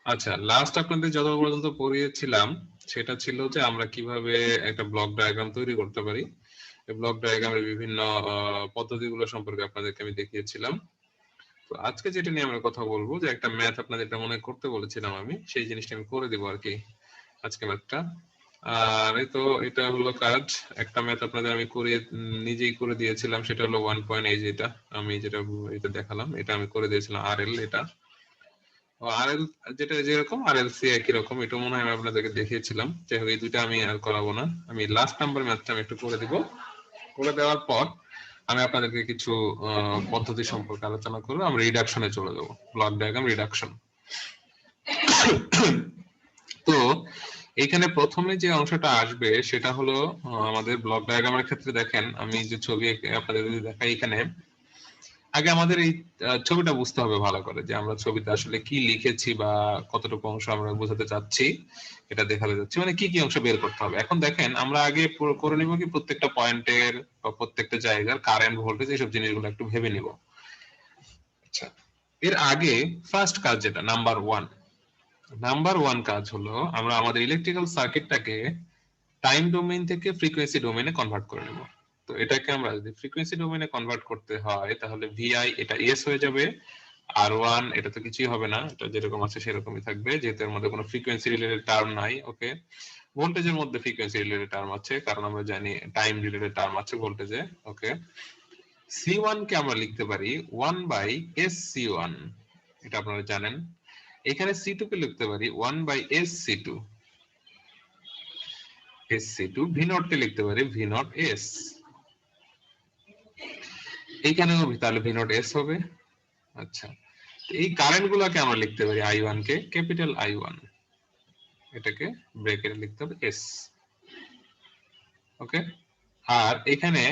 আচ্ছা, লাস্ট আপনাদের যত পর্যন্ত পড়িয়েছিলাম সেটা ছিল যে আমরা কিভাবে একটা ব্লক ডায়াগ্রাম তৈরি করতে পারি। এই ব্লক ডায়াগ্রামের বিভিন্ন পদ্ধতিগুলো সম্পর্কে আপনাদেরকে আমি দেখিয়েছিলাম। তো আজকে যেটা নিয়ে আমরা কথা বলবো, যে একটা ম্যাথ আপনাদের এটা মনে করতে বলেছিলাম আমি, সেই জিনিসটা আমি করে দেবো আর কি আজকে ম্যাথটা। আর এই তো এটা হলো কাজ। একটা ম্যাথ আপনাদের আমি করে নিজেই করে দিয়েছিলাম, সেটা হলো 1 এই যেটা আমি যেটা এটা দেখালাম, এটা আমি করে দিয়েছিলাম আরএল। এটা আরএল যেটা যেরকম আরএলসি একই রকম, এটা মনে হয় আমি আপনাদেরকে দেখিয়েছিলাম। যাই হোক, এই দুইটা আমি আর করাবো না। আমি লাস্ট নাম্বার ম্যাথটা আমি একটু করে দিব। করে দেওয়ার পর আমি আপনাদেরকে কিছু পদ্ধতি সম্পর্কে আলোচনা করবো। আমরা রিডাকশনে চলে যাবো, ব্লক ডায়াগ্রাম রিডাকশন। তো এখানে প্রথমে যে অংশটা আসবে সেটা হলো আমাদের ব্লক ডায়াগ্রামের ক্ষেত্রে দেখেন, আমি যে ছবি আপনাদের যদি দেখাই, এখানে আগে আমাদের এই ছবিটা বুঝতে হবে ভালো করে, যে আমরা ছবিতে আসলে কি লিখেছি বা কতটুকু অংশ আমরা বোঝাতে চাচ্ছি, এটা দেখাতে যাচ্ছি, মানে কি কি অংশ বের করতে হবে। এখন দেখেন, আমরা আগে করে নিব কি প্রত্যেকটা পয়েন্টের বা প্রত্যেকটা জায়গার কারেন্ট, ভোল্টেজ, এইসব জিনিসগুলো একটু ভেবে নিব। আচ্ছা, এর আগে ফার্স্ট কাজ যেটা নাম্বার ওয়ান কাজ হলো আমরা আমাদের ইলেকট্রিক্যাল সার্কিটটাকে টাইম ডোমেইন থেকে ফ্রিকোয়েন্সি ডোমেইনে কনভার্ট করে নেব। তো এটাকে আমরা যদি ফ্রিকোয়েন্সি ডোমেইনে কনভার্ট করতে হয়, তাহলে ভিআই এটা এস হয়ে যাবে, আর ওয়ান এটা তো কিছুই হবে না, এটা যেরকম আছে সেরকমই থাকবে, যেহেতু এর মধ্যে কোনো ফ্রিকোয়েন্সি রিলেটেড টার্ম নাই। ওকে, ভোল্টেজের মধ্যে ফ্রিকোয়েন্সি রিলেটেড টার্ম আছে, কারণ আমরা জানি টাইম রিলেটেড টার্ম আছে ভোল্টেজে। ওকে, সি ওয়ান কে আমরা লিখতে পারি 1/SC1, এটা আপনারা জানেন। এখানে সি টু কে লিখতে পারি 1/SC2, SC2। ভি নট কে লিখতে পারি ভি নট এস, এইখানেও তাহলে ভি নট এস হবে। আচ্ছা, এই কারেন্ট গুলাকে আমরা লিখতে পারি I one K capital I one, এটাকে ব্রেকেটে লিখতে হবে এস। ওকে, আর এখানে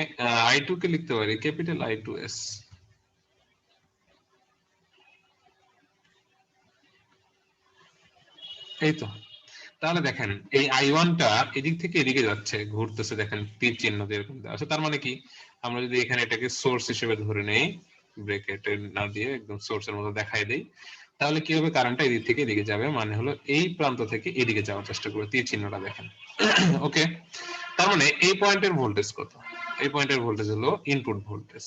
আই টু কে লিখতে পারি ক্যাপিটাল আই টু এস। এই তো, তাহলে দেখেন এই আই ওয়ানটা এদিক থেকে এদিকে যাচ্ছে, ঘুরতেছে, দেখেন তীর চিহ্ন দিয়ে এরকম দেওয়া আছে। তার মানে কি, আমরা যদি এখানে এটাকে সোর্স হিসেবে ধরে নেই, ব্রেকেটে না দিয়ে একদম সোর্সের মতো দেখাই দেই, তাহলে কি হবে, কারেন্টটা এদিক থেকে এদিকে যাবে, মানে হলো এই প্রান্ত থেকে এদিকে যাওয়ার চেষ্টা করবে, তীর চিহ্নটা দেখেন। ওকে, তার মানে এই পয়েন্টের ভোল্টেজ কত? এই পয়েন্টের ভোল্টেজ হলো ইনপুট ভোল্টেজ।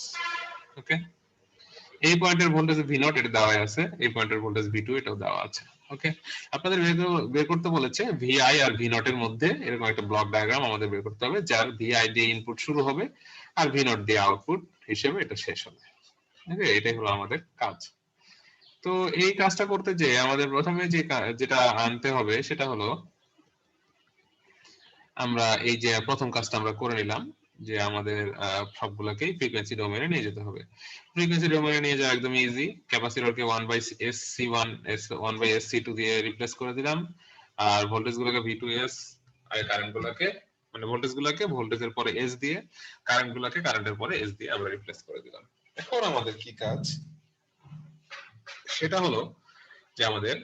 ওকে, এই পয়েন্টের ভোল্টেজ ভি নট, এটা দেওয়া আছে। এই পয়েন্টের ভোল্টেজ ভি টু, এটাও দেওয়া আছে। ওকে, আপনাদের বের করতে বলেছে ভিআই আর ভি নট এর মধ্যে এরকম একটা ব্লক ডায়াগ্রাম আমাদের বের করতে হবে, যার ভিআই দিয়ে ইনপুট শুরু হবে আর ভি নট দিয়ে আউটপুট হিসেবে এটা শেষ হবে। ওকে, এটাই হলো আমাদের কাজ। তো এই কাজটা করতে যে আমাদের প্রথমে যেটা আনতে হবে সেটা হলো, আমরা এই যে প্রথম কাজটা আমরা করে নিলাম, যে আমাদের সবগুলোকেই ফ্রিকোয়েন্সি ডোমেইনে নিয়ে যেতে হবে। ফ্রিকোয়েন্সি ডোমেইনে নিয়ে যাওয়া একদম ইজি। ক্যাপাসিটরকে 1/SC1 দিয়ে রিপ্লেস করে দিলাম, আর ভোল্টেজ গুলোকে V2S, আর কারেন্ট গুলোকে, মানে ভোল্টেজ গুলোকে ভোল্টেজের পরে এস দিয়ে, কারেন্ট গুলোকে কারেন্টের পরে এস দিয়ে আমরা রিপ্লেস করে দিলাম। এখন আমাদের কি কাজ, সেটা হলো যে আমাদের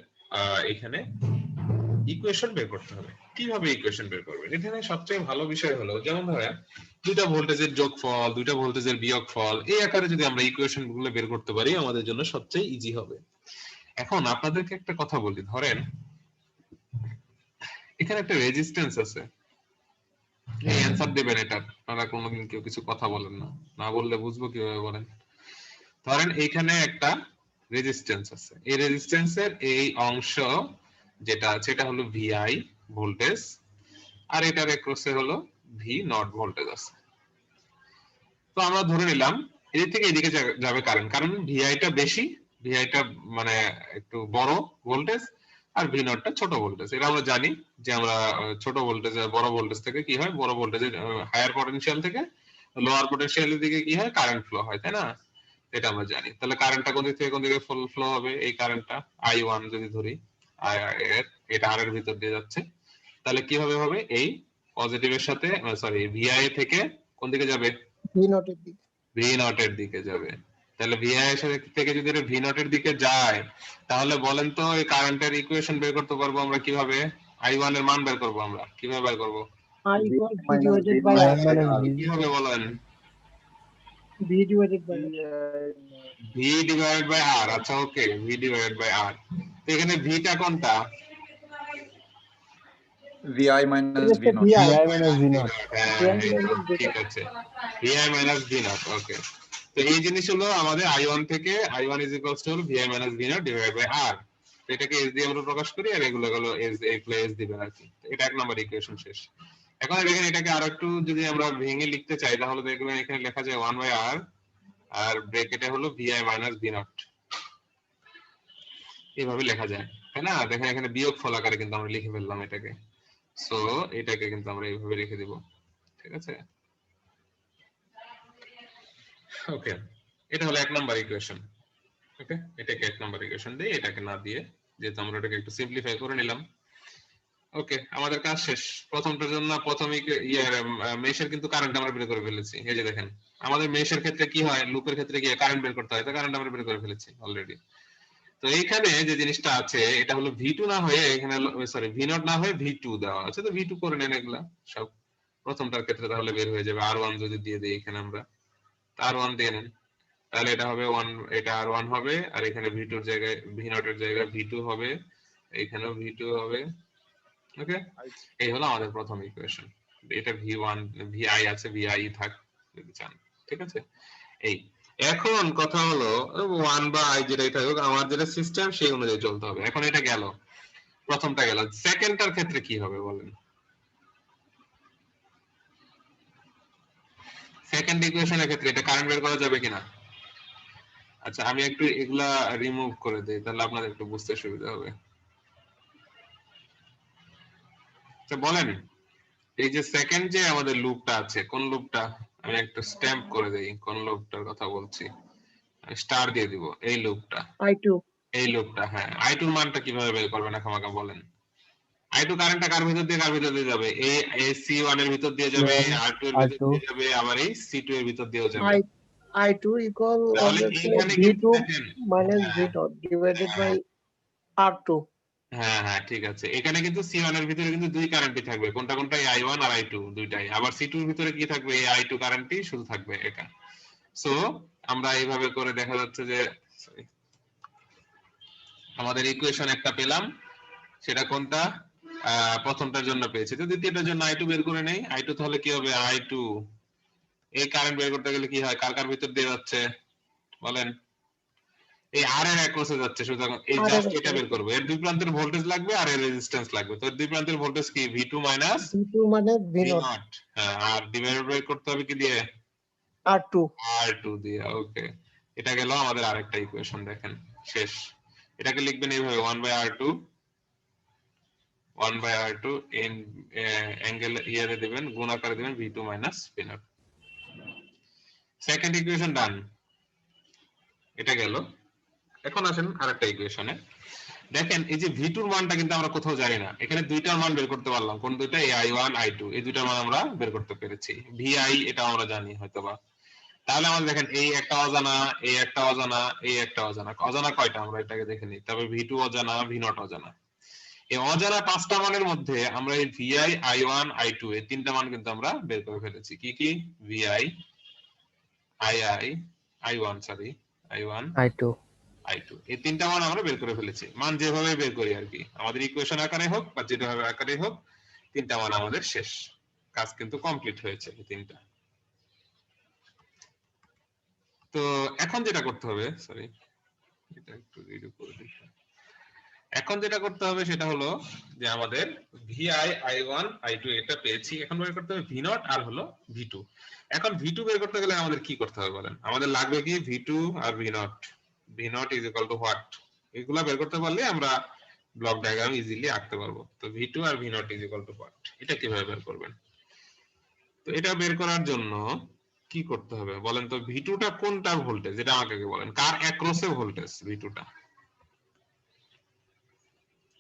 এখানে ইকুয়েশন বের করতে হবে। কিভাবে ইকুয়েশন বের করবেন? এখানে সবচেয়ে ভালো বিষয় হলো, যেমন ধরেন দুইটা ভোল্টেজের যোগফল, দুইটা ভোল্টেজের বিয়োগফল, এই আকারে যদি আমরা ইকুয়েশন গুলো বের করতে পারি, আমাদের জন্য সবচেয়ে ইজি হবে। এখন আপনাদেরকে একটা কথা বলি, ধরেন এখানে একটা রেজিস্ট্যান্স আছে, এই অ্যানসার দেবেন এটা, আপনারা কোনোদিন কেউ কিছু কথা বলেন না, না বললে বুঝবো কিভাবে বলেন। ধরেন এইখানে একটা রেজিস্ট্যান্স আছে, এই রেজিস্ট্যান্সের এই অংশ যেটা আছে এটা হলো ভিআই ভোল্টেজ, আর এটার এক্রসে হলো ভি নট ভোল্টেজ আছে। তো আমরা ধরে নিলাম এদিক থেকে এদিকে যাবে কারেন্ট, কারণ ভিআইটা বেশি, ভিআইটা মানে একটু বড় ভোল্টেজ, আর ভি নটটা ছোট ভোল্টেজ। এটা আমরা জানি যে আমরা ছোট ভোল্টেজ বড় ভোল্টেজ থেকে কি হয়, বড় ভোল্টেজের হায়ার পটেনশিয়াল থেকে লোয়ার পটেনশিয়ালের দিকে কি হয়, কারেন্ট ফ্লো হয়, তাই না? এটা আমরা জানি। তাহলে কারেন্টটা কোন দিক থেকে কোন দিকে ফ্লো হবে, এই কারেন্টটা আই ওয়ান যদি ধরি, এটা আর এর ভিতর দিয়ে যাচ্ছে, তাহলে কিভাবে হবে, এই পজিটিভের সাথে, সরি, ভিআই থেকে কোন দিকে যাবে, ভি নটের দিকে, ভি নট এর দিকে যাবে। তাহলে ভিআই এর থেকে যদি এটা ভি নট এর দিকে যায়, তাহলে বলেন তো এই কারেন্টের ইকুয়েশন বের করতে পারবো আমরা কিভাবে? আই ওয়ান এর মান বের করবো আমরা কিভাবে বের করবো? I equal V divided by R, কিভাবে বলেন? V divided by R, V divided by R. আচ্ছা, okay, V divided by R. এখানে ভিটা কোনটা? VI minus V naught. VI VI minus V naught. হ্যাঁ, এই তো, ঠিক আছে, VI minus V naught, ওকে। তো এই জিনিস হলো আমাদের I1 থেকে I1 is equals to VI minus V naught divided by R। এটাকে S দিয়ে আমরা প্রকাশ করি, আর এগুলো হলো S দিবেন আর কি। এটা এক নম্বর ইকুয়েশন শেষ। এখন দেখেন এটাকে আরো একটু যদি আমরা ভেঙে লিখতে চাই, তাহলে দেখবেন এখানে লেখা যায় 1 by R, আর ব্র্যাকেটে হলো VI minus V naught, এইভাবে লেখা যায়, তাই না? দেখেন এখানে বিয়োগ ফল আকারে কিন্তু আমরা লিখে ফেললাম এটাকে। সো এটাকে কিন্তু আমরা এইভাবে রেখে দিব, ঠিক আছে? ওকে, এটা হলো এক নাম্বার ইকুয়েশন। ওকে, এটাকে এক নাম্বার ইকুয়েশন দিয়ে, এটাকে না দিয়ে, যেহেতু আমরা এটাকে একটু সিম্পলিফাই করে নিলাম। ওকে, আমাদের কাজ শেষ। প্রথমটার জন্য প্রথম মেশের কিন্তু কারেন্ট আমরা বের করে ফেলেছি। এই যে দেখেন, আমাদের মেশের ক্ষেত্রে কি হয়, লুপের ক্ষেত্রে কি কারেন্ট বের করতে হয়, তো কারেন্ট আমরা বের করে ফেলেছি অলরেডি। তো এইখানে যে জিনিসটা আছে, এটা হলো V2 না হয়ে এখানে সরি V0 না হয়ে V2 দেওয়া আছে। তো V2 করে নেন এগুলা সব প্রথমটার ক্ষেত্রে, তাহলে বের হয়ে যাবে। R1 যদি দিয়ে দেই এখানে আমরা, R1 দিয়ে নেন, তাহলে এটা হবে 1, এটা R1 হবে, আর এখানে V2 এর জায়গায় V0 এর জায়গায় V2 হবে, এখানেও V2 হবে। ওকে, এই হলো আমাদের প্রথম ইকুয়েশন। এটা V1 VI আছে, VI থাক যদি চান, ঠিক আছে? এই এখন কথা হলো 1 বা I যেটাই থাকুক, আমার যেটা সিস্টেম সেই অনুযায়ী চলতে হবে। এখন এটা গেল, প্রথমটা গেল, সেকেন্ডটার ক্ষেত্রে কি হবে বলেন? সেকেন্ড ইকুয়েশনের ক্ষেত্রে এটা কারেন্ট বের করা যাবে কিনা? আচ্ছা, আমি একটু এগুলা রিমুভ করে দেই, তাহলে আপনাদের একটু বুঝতে সুবিধা হবে। আচ্ছা বলেন, এই যে সেকেন্ড যে আমাদের লুপটা আছে, কোন লুপটা? আমি একটু স্ট্যাম্প করে দেই কোন লুপটার কথা বলছি, স্টার দিয়ে দিব। এই লুপটা, I2 এই লুপটা, হ্যাঁ। I2 এর মানটা কিভাবে বের করবেন এখন আমাকে বলেন। I2 কারেন্টটা কার ভিতর দিয়ে যাবে? এই C1 এর ভিতর দিয়ে যাবে, R2 এর ভিতর দিয়ে যাবে, আবার এই C2 এর ভিতর দিয়েও যাবে। I2 equal তাহলে এইখানে কিন্তু V2 দেখেন, minus V0 divided by R2। হ্যাঁ হ্যাঁ ঠিক আছে, এখানে কিন্তু C1 এর ভিতরে কিন্তু দুই কারেন্টই থাকবে, কোনটা কোনটা? I1 আর I2 দুইটাই। আবার C2 এর ভিতরে কি থাকবে? এই I2 কারেন্টই শুধু থাকবে একা। সো আমরা এইভাবে করে দেখা যাচ্ছে যে আমাদের ইকুয়েশন একটা পেলাম, সেটা কোনটা? প্রথমটার জন্য পেয়েছি। তো দ্বিতীয়টার জন্য I2 বের করে নেই। I2 তাহলে কি হবে? I2 এই কারেন্ট বের করতে গেলে কি হয়, কার কার ভিতর দিয়ে যাচ্ছে বলেন? এই R এর অ্যাক্রসে যাচ্ছে, সুতরাং এই জাস্ট এটা বের করব। এর দুই প্রান্তের ভোল্টেজ লাগবে আর এর রেজিস্ট্যান্স লাগবে। তো এর দুই প্রান্তের ভোল্টেজ কি? V2 মাইনাস V0 হ্যাঁ, আর ডিভাইড বাই করতে হবে কি দিয়ে? R2 দিয়ে। ওকে, এটা গেল আমাদের আরেকটা ইকুয়েশন। দেখেন শেষ। এটাকে লিখবেন এইভাবে 1 বাই R2 এন অ্যাঙ্গেল ইয়ারে দিবেন, গুণ আকারে দিবেন V2 মাইনাস V0। সেকেন্ড ইকুয়েশন ডান, এটা গেল। এখন আসেন আরেকটা ইকুয়েশনে। দেখেন এই যে V2 এর মানটা কিন্তু আমরা কোথাও জানি না। এখানে দুইটার মান বের করতে পারলাম, কোন দুইটা? এই I1 I2, এই দুইটার মান আমরা বের করতে পেরেছি। VI এটা আমরা জানি হয়তোবা। তাহলে আমাদের দেখেন এই একটা অজানা, এই একটা অজানা, এই একটা অজানা। অজানা কয়টা আমরা এটাকে দেখে নিই। তবে V2 অজানা, V0 অজানা। এই অজানা পাঁচটা মানের মধ্যে আমরা এই VI I1 I2 এই তিনটা মান কিন্তু আমরা বের করে ফেলেছি। কি কি? VI I1 sorry I1 I2 এই তিনটা মান আমরা বের করে ফেলেছি। মান যেভাবে বের করি আর কি, আমাদের ইকুয়েশন আকারে হোক বা যেভাবে আকারে হোক, তিনটা মান আমাদের শেষ। কাজ কিন্তু কমপ্লিট হয়েছে এই তিনটা। তো এখন যেটা করতে হবে, সরি এটা একটু রিডু করে দিই। এখন যেটা করতে হবে সেটা হলো যে আমাদের VI I1 I2 এটা পেয়েছি, এখন বের করতে হবে V0 আর হলো V2। এখন V2 বের করতে গেলে আমাদের কি করতে হবে বলেন? আমাদের লাগবে কি? V2 R V0। V0 is equal to what? এগুলা বের করতে পারলে আমরা ব্লক ডায়াগ্রাম ইজিলি আঁকতে পারবো। তো V2 R V0 is equal to what? এটা কিভাবে বের করবেন? তো এটা বের করার জন্য কি করতে হবে বলেন তো? V2 টা কোনটার ভোল্টেজ এটা আমাকে বলেন। কার অ্যাক্রসে ভোল্টেজ V2 টা?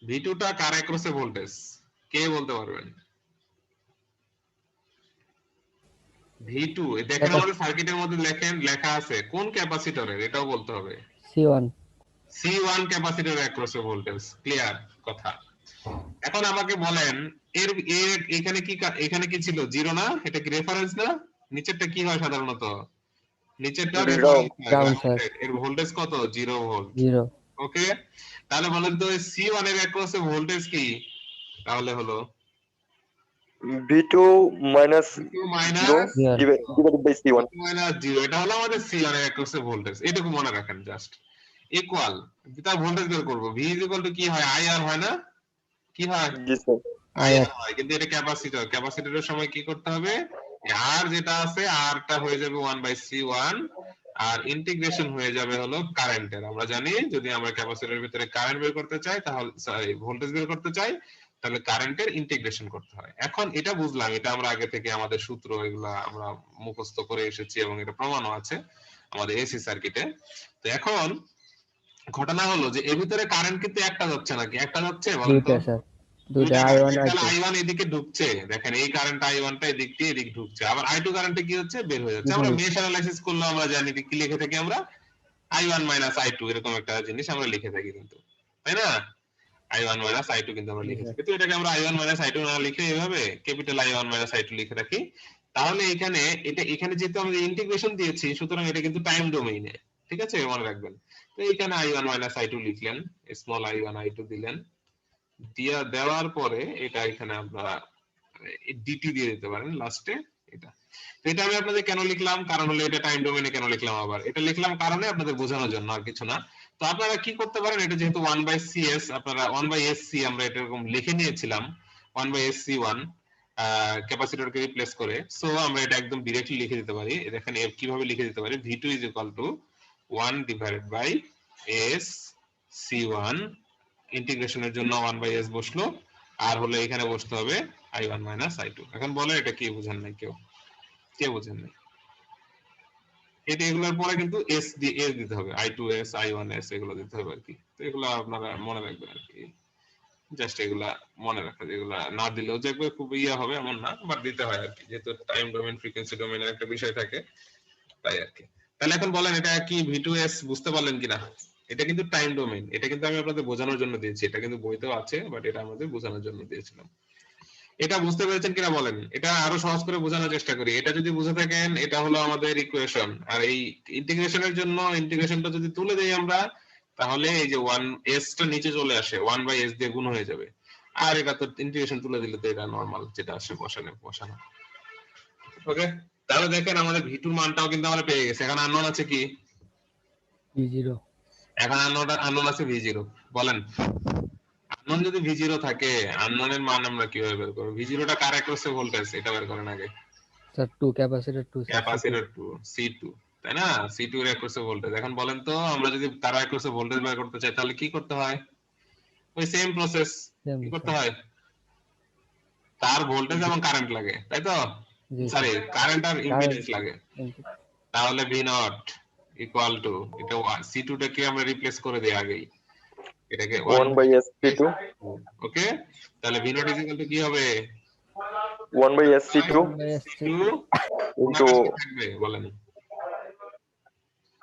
V2 টা কার অ্যাক্রসে ভোল্টেজ? কে বলতে পারবেন? V2 দেখেন আমাদের সার্কিটের মধ্যে লেখা আছে কোন ক্যাপাসিটরের, এটাও বলতে হবে। C1 ক্যাপাসিটরের অ্যাক্রসে ভোল্টেজ। ক্লিয়ার কথা? এখন আমাকে বলেন এর এখানে কি ছিল? জিরো না? এটা কি রেফারেন্স না? নিচেরটা কি হয় সাধারণত? নিচেরটা রেফারেন্স। এর ভোল্টেজ কত? 0 ভোল্ট। ওকে, তাহলে বলেন তো C1 এর অ্যাক্রসে ভোল্টেজ কি? তাহলে হলো V2 minus V2 0 minus divided by C1. Minus 0, এটা হলো আমাদের C1 এর অ্যাক্রসে ভোল্টেজ। এটুকু মনে রাখেন জাস্ট। ইকুয়াল, তার ভোল্টেজ বের করব। V কি হয়? IR হয় না? কি হয়? Yes, sir. IR হয়, কিন্তু এটা ক্যাপাসিটর। ক্যাপাসিটরের সময় কি করতে হবে? R যেটা আছে R টা হয়ে যাবে 1/C1, আর ইন্টিগ্রেশন হয়ে যাবে হলো কারেন্টের। আমরা জানি যদি আমরা ক্যাপাসিটরের ভিতরে কারেন্ট বের করতে চাই, তাহলে সরি ভোল্টেজ বের করতে চাই, তাহলে কারেন্টের ইন্টিগ্রেশন করতে হয়। এখন এটা বুঝলাম, এটা আমরা আগে থেকে আমাদের সূত্র এগুলা আমরা মুখস্থ করে এসেছি এবং এটা প্রমাণও আছে আমাদের এসি সার্কিটে। তো এখন ঘটনা হলো যে এর ভিতরে কারেন্ট কিন্তু একটা যাচ্ছে নাকি? একটা যাচ্ছে বলেন তো? দুইটা I1 I1 এদিকে ঢুকছে, দেখেন এই কারেন্ট I1 টা এদিক দিয়ে এদিক ঢুকছে, আবার I2 কারেন্টটা কি হচ্ছে? বের হয়ে যাচ্ছে। আমরা মেশ অ্যানালাইসিস করলে আমরা জানি কি লিখে থাকি আমরা? I1 I2 এরকম একটা জিনিস আমরা লিখে থাকি কিন্তু, তাই না? I1 I2 কিন্তু আমরা লিখে থাকি। তো এটাকে আমরা I1 I2 না লিখে এভাবে ক্যাপিটাল I1 I2 লিখে রাখি। তাহলে এখানে এখানে যেহেতু আমরা ইন্টিগ্রেশন দিয়েছি, সুতরাং এটা কিন্তু টাইম ডোমেইনে, ঠিক আছে, মনে রাখবেন। তো এখানে I1 I2 লিখলেন, স্মল I1 I2 দিলেন, দেওয়ার পরে এটা এখানে আপনারা ডিটি দিয়ে দিতে পারেন লাস্টে। এটা তো এটা আমি আপনাদের কেন লিখলাম, কারণ হলো এটা টাইম ডোমেইনে কেন লিখলাম, আবার এটা লিখলাম কারণে আপনাদের বোঝানোর জন্য, আর কিছু না। তো আপনারা কি করতে পারেন, এটা যেহেতু 1/CS, আপনারা 1/SC আমরা এটা এরকম লিখে নিয়েছিলাম 1/SC1 ক্যাপাসিটরকে রিপ্লেস করে, সো আমরা এটা একদম ডাইরেক্টলি লিখে দিতে পারি। দেখেন কিভাবে লিখে দিতে পারি, V2 1/SC1, ইন্টিগ্রেশনের জন্য 1/S বসলো, আর হলো এখানে বসতে হবে I1 I2। এখন বলেন এটা কি বুঝেন নাই? কে বুঝেন নাই? এটা এগুলোর পরে কিন্তু S দিতে হবে, I2S I1S এগুলো দিতে হবে আর কি। তো এগুলো আপনারা মনে রাখবেন আর কি, জাস্ট এগুলা মনে রাখা, এগুলা না দিলেও যে খুব ইয়া হবে এমন না, বাট দিতে হয় আর কি, যেহেতু টাইম ডোমেইন ফ্রিকোয়েন্সি ডোমেইনের একটা বিষয় থাকে, তাই আর কি। তাহলে এখন বলেন এটা কি V2S বুঝতে পারলেন কিনা? এটা কিন্তু টাইম ডোমেইন, এটা কিন্তু আমি আপনাদের বোঝানোর জন্য দিয়েছি, এটা কিন্তু বইতেও আছে, বাট এটা আমাদের বোঝানোর জন্য দিয়েছিলাম। এটা বুঝতে পেরেছেন কিনা বলেন? এটা আরো সহজ করে বোঝানোর চেষ্টা করি। এটা যদি বুঝে থাকেন, এটা হলো আমাদের ইকুয়েশন, আর এই ইন্টিগ্রেশনের জন্য ইন্টিগ্রেশনটা যদি তুলে দেই আমরা, তাহলে এই যে 1s টা নিচে চলে আসে, 1/s দিয়ে গুণ হয়ে যাবে, আর এটা তো ইন্টিগ্রেশন তুলে দিলে তো এটা নরমাল যেটা আসে বসানো। ওকে, তাহলে দেখেন আমাদের V2 এর মানটাও কিন্তু আমরা পেয়ে গেছি। এখন আননোন আছে কি? V0 এখন আননোন আছে V0। বলেন আননোন যদি V0 থাকে, আননোনের মান আমরা কিভাবে বের করব? V0 টা কার অ্যাক্রসে ভোল্টেজ, এটা বের করেন আগে। স্যার 2 ক্যাপাসিটর 2 ক্যাপাসিটর 2 C2, তাই না? C2 এর অ্যাক্রসে ভোল্টেজ। এখন বলেন তো আমরা যদি তার অ্যাক্রসে ভোল্টেজ বের করতে চাই, তাহলে কি করতে হয়? ওই সেম প্রসেস। কি করতে হয়? তার ভোল্টেজ এবং কারেন্ট লাগে, তাই তো? সরি, কারেন্ট আর ইম্পিডেন্স লাগে। তাহলে V0 ইকুয়াল টু, এটা C2 টাকে আমরা রিপ্লেস করে দেই আগেই, এটাকে 1/SC2. ওকে, তাহলে V0 কি হবে? 1/SC2 into থাকবে বলেন,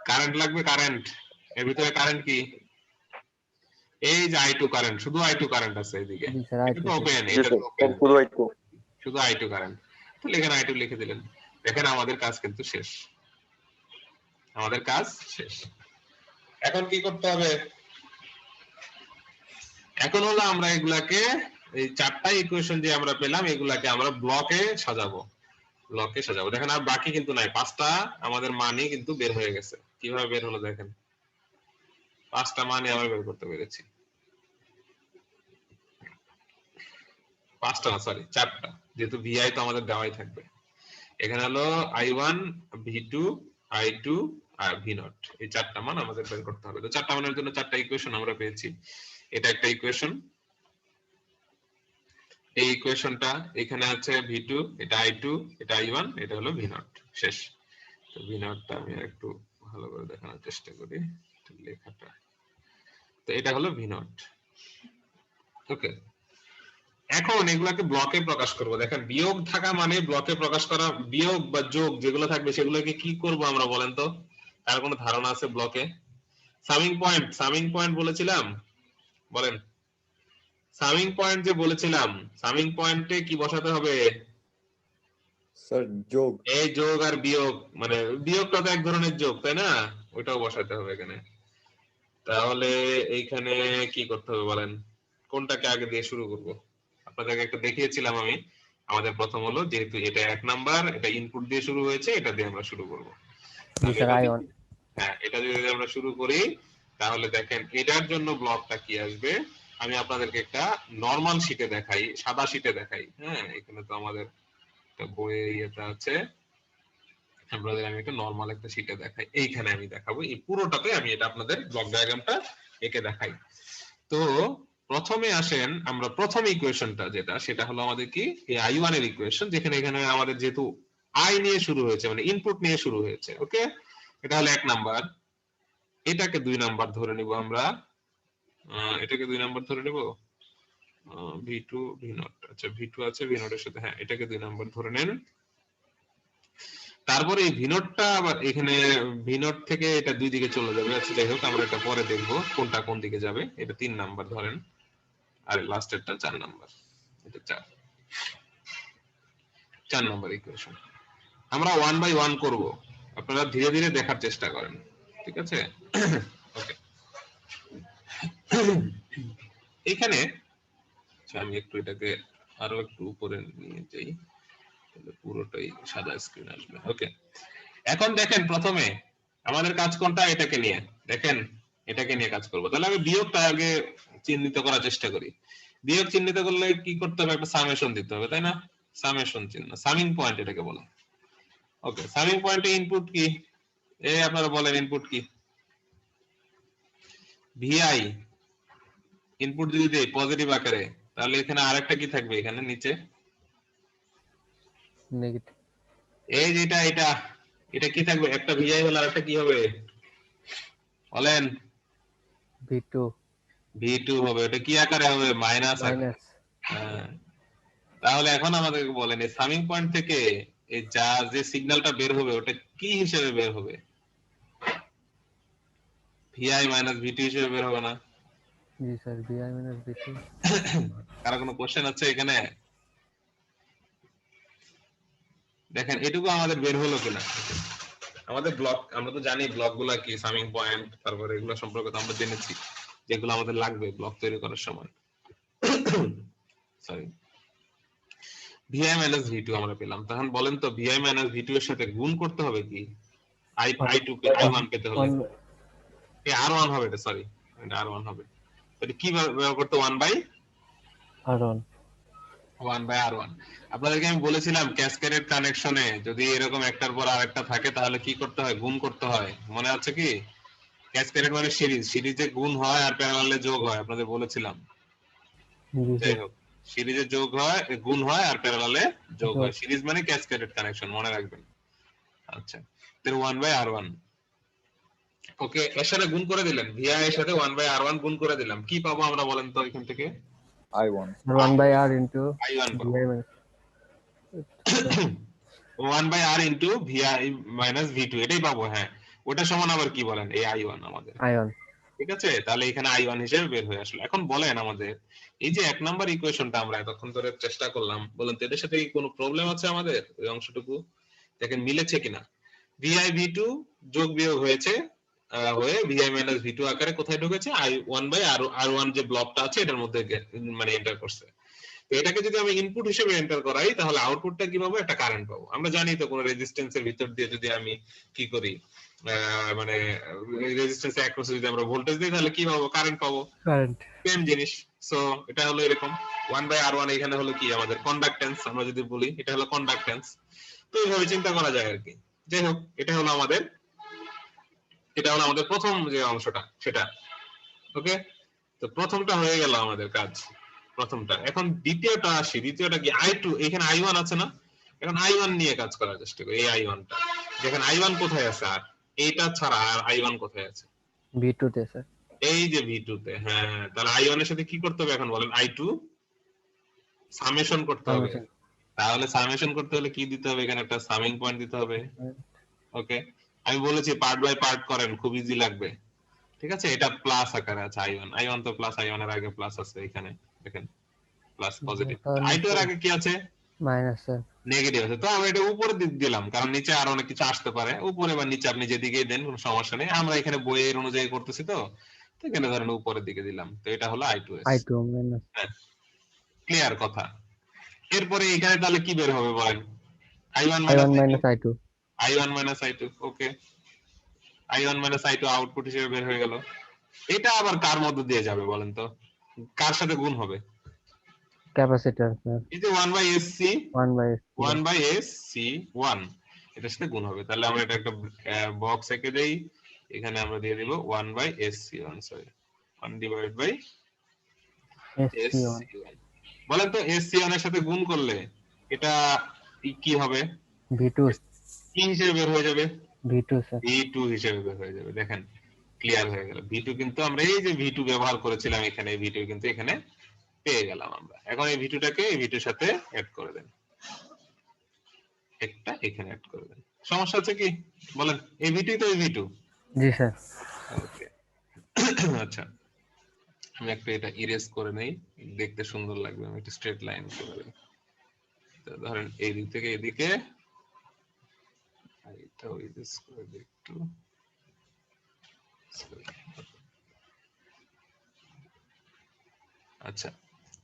কারেন্ট লাগবে, কারেন্ট এর ভিতরে কারেন্ট কি? এই যে I2 কারেন্ট, শুধু I2 কারেন্ট আছে এদিকে, এটা তো ওপেন, এটা তো ওপেন, শুধু I2 কারেন্ট। তাহলে এখানে I2 লিখে দিলেন। দেখেন আমাদের কাজ কিন্তু শেষ, আমাদের কাজ শেষ। এখন কি করতে হবে? এখন হলো আমরা এগুলাকে, এই চারটা ইকুয়েশন যে আমরা পেলাম, এগুলাকে আমরা ব্লকে সাজাবো, দেখেন আর বাকি কিন্তু নাই, পাঁচটা আমাদের মানই কিন্তু বের হয়ে গেছে। কিভাবে বের হলো দেখেন, পাঁচটা মানই আমরা বের করতে পেরেছি। পাঁচটা না, সরি চারটা, যেহেতু VI তো আমাদের দেওয়াই থাকবে। এখানে হলো I1 V2 I2 আর V0, এই চারটা মান আমাদের বের করতে হবে। তো চারটা মানের জন্য চারটা ইকুয়েশন আমরা পেয়েছি। এটা একটা ইকুয়েশন, এই ইকুয়েশনটা এখানে আছে V2, এটা I2, এটা I1, এটা হলো V0, শেষ। তো V0 টা আমি একটু ভালো করে দেখানোর চেষ্টা করি লেখাটা। তো এটা হলো V0। ওকে, এখন এগুলাকে ব্লকে প্রকাশ করব। দেখেন বিয়োগ থাকা মানে ব্লকে প্রকাশ করা, বিয়োগ বা যোগ যেগুলো থাকবে সেগুলোকে কি করব আমরা বলেন তো? তার কোনো ধারণা আছে ব্লকে? সামিং পয়েন্ট বলেছিলাম, বলেন সামিং পয়েন্ট যে বলেছিলাম, সামিং পয়েন্টে কি বসাতে হবে? স্যার যোগ। এই যোগ আর বিয়োগ, মানে বিয়োগটা তো এক ধরনের যোগ, তাই না? ওইটাও বসাতে হবে এখানে। তাহলে এইখানে কি করতে হবে বলেন, কোনটাকে আগে দিয়ে শুরু করব? আপনাদেরকে একটা দেখিয়েছিলাম আমি, আমাদের প্রথম হলো যেহেতু এটা 1 নাম্বার, এটা ইনপুট দিয়ে শুরু হয়েছে, এটা দিয়ে আমরা শুরু করব। তাহলে স্যার এটা আই ওয়ান। হ্যাঁ, এটা যদি আমরা শুরু করি তাহলে দেখেন এটার জন্য ব্লকটা কি আসবে। আমি আপনাদেরকে একটা নরমাল শীটে দেখাই, সাদা শীটে দেখাই। হ্যাঁ, এখানে তো আমাদের একটা বইয়ে ইয়েটা আছে, আপনাদের আমি একটা নরমাল একটা শীটে দেখাই। এইখানে আমি দেখাবো, এই পুরোটাতে আমি এটা আপনাদের ব্লক ডায়াগ্রামটা এঁকে দেখাই। তো প্রথমে আসেন আমরা প্রথম ইকুয়েশনটা যেটা, সেটা হলো আমাদের কি এই i1 এর ইকুয়েশন, যেখানে এখানে আমাদের যেহেতু i নিয়ে শুরু হয়েছে, মানে ইনপুট নিয়ে শুরু হয়েছে। ওকে, এটা হলো 1 নাম্বার। এটাকে 2 নাম্বার ধরে নিব আমরা, এটাকে 2 নাম্বার ধরে নিব। v2 v0, আচ্ছা v2 আছে v0 এর সাথে, হ্যাঁ এটাকে 2 নাম্বার ধরে নেন। তারপরে এই ভিনোটটা আবার এখানে ভিনোট থেকে এটা দুই দিকে চলে যাবে। আচ্ছা যাই হোক, আমরা এটা পরে দেখবো কোনটা কোন দিকে যাবে। এটা 3 নাম্বার ধরেন, আর লাস্টেরটা 4 নাম্বার। এটা 4 নাম্বার ইকুয়েশন। আমরা 1 বাই 1 করব, আপনারা ধীরে ধীরে দেখার চেষ্টা করেন, ঠিক আছে? ওকে, এখানে আমি একটু এটাকে আরো একটু উপরে নিয়ে যাই, তাহলে পুরোটাই সাদা স্ক্রিন আসবে। ওকে, এখন দেখেন প্রথমে আমাদের কাজ কোনটা, এটাকে নিয়ে দেখেন, এটাকে নিয়ে কাজ করব। তাহলে আমি বিয়োগটা আগে চিহ্নিত করার চেষ্টা করি। বিয়োগ চিহ্নিত করলে কি করতে হবে, একটা সামেশন দিতে হবে, তাই না? সামেশন চিহ্ন, সামিং পয়েন্ট এটাকে বলে। ওকে, সামিং পয়েন্টে ইনপুট কি, এই আপনারা বলেন ইনপুট কি? ভিআই ইনপুট যদি দেই পজিটিভ আকারে, তাহলে এখানে আরেকটা কি থাকবে এখানে নিচে, নেগেটিভ। এই যেটা এটা এটা কি থাকবে, একটা ভিআই হলে আরেকটা কি হবে বলেন? V2 v2 হবে। এটা কি আকারে হবে, মাইনাস আকারে। মাইনাস। হ্যাঁ, তাহলে এখন আমাদেরকে বলেন এই সামিং পয়েন্ট থেকে এই যা যে সিগন্যালটা বের হবে ওটা কি হিসেবে বের হবে? ভিআই মাইনাস ভিটি হিসেবে বের হবে না? জি স্যার, VI মাইনাস V2। কারো কোনো কোশ্চেন আছে এখানে? দেখেন এটুকু আমাদের বের হলো কিনা। আমাদের ব্লক, আমরা তো জানি ব্লকগুলো কি, সামিং পয়েন্ট, তারপরে এগুলো সম্পর্কে তো আমরা জেনেছি যেগুলো আমাদের লাগবে ব্লক তৈরি করার সময়। সরি, ভিআই মাইনাস ভি2 আমরা পেলাম। তখন বলেন তো ভিআই মাইনাস ভি2 এর সাথে গুণ করতে হবে কি i2 কে i1 পেতে হলে? এই r1 হবে এটা, সরি এটা r1 হবে। তাহলে কি ব্যবহার করতে, 1 বাই R1। 1 by r1। আপনাদেরকে আমি বলেছিলাম ক্যাসকেডেড কানেকশনে যদি এরকম একটার পর আরেকটা থাকে তাহলে কি করতে হয়, গুণ করতে হয়। মনে আছে কি? ক্যাসকেডেড মানে সিরিজ, সিরিজে গুণ হয় আর প্যারালালে যোগ হয়, আপনাদের বলেছিলাম। জি যাই স্যার। হোক, সিরিজে যোগ হয়, গুণ হয় আর প্যারালালে যোগ হয়। সিরিজ মানে ক্যাসকেডেড কানেকশন, মনে রাখবেন। আচ্ছা, তাহলে 1 বাই r1। ওকে, এর সাথে গুণ করে দিলেন, ভিআই এর সাথে 1 বাই r1 গুণ করে দিলাম। কি পাবো আমরা বলেন তো এখান থেকে? I1. 1 by R into i1 পাবো। VI minus 1 by r into VI minus V two, এটাই পাবো। হ্যাঁ, ওটা সমান আবার কি বলেন, এই i1 আমাদের। I1। ঠিক আছে, তাহলে এখানে i1 হিসেবে বের হয়ে আসলো। এখন বলেন আমাদের এই যে 1 নাম্বার ইকুয়েশনটা আমরা এতক্ষণ ধরে চেষ্টা করলাম, বলেন তো এদের সাথে কি কোনো প্রবলেম আছে আমাদের? ওই অংশটুকু দেখেন মিলেছে কিনা। ভিআই ভি2 যোগ বিয়োগ হয়েছে, হয়ে ভিআই মাইনাস ভি2 আকারে কোথায় ঢুকেছে, i1 বাই r1 যে ব্লকটা আছে এটার মধ্যে মানে এন্টার করছে। তো এটাকে যদি আমি ইনপুট হিসেবে এন্টার করাই তাহলে আউটপুটটা কি পাবো, একটা কারেন্ট পাবো। আমরা জানি তো কোন রেজিস্ট্যান্সের ভিতর দিয়ে যদি আমি কি করি, মানে রেজিস্ট্যান্সে অ্যাক্রসে যদি আমরা ভোল্টেজ দিই তাহলে কি পাবো, কারেন্ট পাবো। কারেন্ট। সেম জিনিস। সো এটা হলো এরকম 1 বাই r1, এখানে হলো কি আমাদের কন্ডাক্টেন্স, আমরা যদি বলি এটা হলো কন্ডাক্টেন্স। তো এইভাবে চিন্তা করা যায় আর কি। যাই হোক, এটা হলো আমাদের প্রথম যে অংশটা সেটা। ওকে, তো প্রথমটা হয়ে গেল আমাদের কাজ, প্রথমটা। এখন দ্বিতীয়টা আসি। দ্বিতীয়টা কি, i2, এখানে i1 আছে না? এখন i1 নিয়ে কাজ করার চেষ্টা করি। এই i1টা দেখেন, i1 কোথায় আছে, আর এইটা ছাড়া আর i1 কোথায় আছে? V2 তে স্যার। এই যে v2 তে। হ্যাঁ, তাহলে i1 এর সাথে কি করতে হবে এখন বলেন, i2 সামেশন করতে হবে। তাহলে সামেশন করতে হলে কি দিতে হবে, এখানে একটা সামিং পয়েন্ট দিতে হবে। ওকে, আমি বলেছি পার্ট বাই পার্ট করেন, খুব ইজি লাগবে। ঠিক আছে, এটা প্লাস আকারে আছে i1 তো প্লাস, i1 এর আগে প্লাস আছে এখানে দেখেন, প্লাস পজিটিভ। i2 এর আগে কি আছে, মাইনাস স্যার। নেগেটিভ আছে। তো আমরা এটা উপরে দিলাম, কারণ নিচে আর অনেক কিছু আসতে পারে। উপরে বা নিচে আপনি যেদিকেই দেন কোনো সমস্যা নেই, আমরা এখানে বইয়ের অনুযায়ী করতেছি তো তো এখানে ধরেন উপরের দিকে দিলাম, তো এটা হলো I2S। I2 minus হ্যাঁ, ক্লিয়ার কথা। এরপরে এখানে তাহলে কি বের হবে বলেন? I1 I1 I2, minus I2 I1 I2। ওকে, I1 I2 আউটপুট হিসেবে বের হয়ে গেল। এটা আবার কার মধ্যে দিয়ে যাবে বলেন তো? কার সাথে গুণ হবে? capacitor sir এই যে 1/SC 1/S0 1/SC1 এটার সাথে গুণ হবে। তাহলে আমরা এটা একটা বক্স এঁকে দেই, এখানে আমরা দিয়ে দিব 1/SC1, sorry 1 divide by SC1 SC1। বলেন তো SC1 এর সাথে গুণ করলে এটা কি হবে? V2 কি হিসেবে বের হয়ে যাবে? V2 sir V2 হিসেবে বের হয়ে যাবে। দেখেন ক্লিয়ার হয়ে গেল। V2 কিন্তু আমরা এই যে V2 ব্যবহার করেছিলাম এখানে, V2 কিন্তু এখানে পেয়ে গেলাম আমরা। এখন এই V2টাকে এই V2 এর সাথে অ্যাড করে দেন, একটা এখানে অ্যাড করে দেন। সমস্যা আছে কি বলেন? এই V2 তো এই V2। জি স্যার ওকে, আচ্ছা আমি একটা এটা ইরেজ করে নেই, দেখতে সুন্দর লাগবে। আমি একটা স্ট্রেট লাইন করে দেই। তো ধরেন এই দিক থেকে এদিকে এটা ইরেজ করে দিই একটু। আচ্ছা,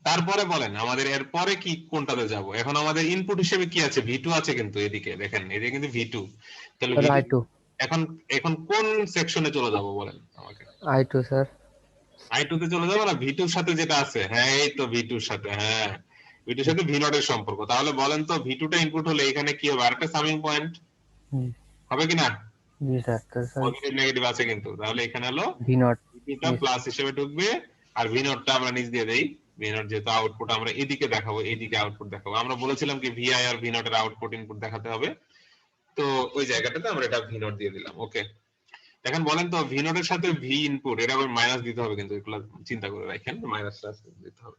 তারপরে বলেন আমাদের এর পরে কি কোনটাতে যাব? এখন আমাদের ইনপুট হিসেবে কি আছে? V2 আছে, কিন্তু এদিকে দেখেন, এদিকে কিন্তু V2। তাহলে স্যার V2 I2 এখন এখন কোন সেকশনে চলে যাব বলেন আমাকে? I2 স্যার I2 তে চলে যাব না? V2 এর সাথে যেটা আছে, হ্যাঁ এই তো V2 এর সাথে, হ্যাঁ V2 এর সাথে V0 এর সম্পর্ক। তাহলে বলেন তো V2 টা ইনপুট হলে এখানে কি হবে? আরেকটা সামিং পয়েন্ট হবে কি না? জি স্যার তো স্যার পজিটিভ নেগেটিভ আছে কিন্তু। তাহলে এখানে হলো V0 V2 টা প্লাস হিসেবে ঢুকবে, আর V0 টা আমরা নিচ দিয়ে দেই। V0 যেহেতু আউটপুট আমরা এদিকে দেখাবো, এদিকে আউটপুট দেখাবো। আমরা বলেছিলাম কি VI আর V0 এর আউটপুট ইনপুট দেখাতে হবে, তো ওই জায়গাটাতে আমরা এটা V0 দিয়ে দিলাম। ওকে, এখন বলেন তো V0 এর সাথে V ইনপুট এটা আবার মাইনাস দিতে হবে, কিন্তু এগুলো চিন্তা করে রাখেন, মাইনাসটা দিতে হবে।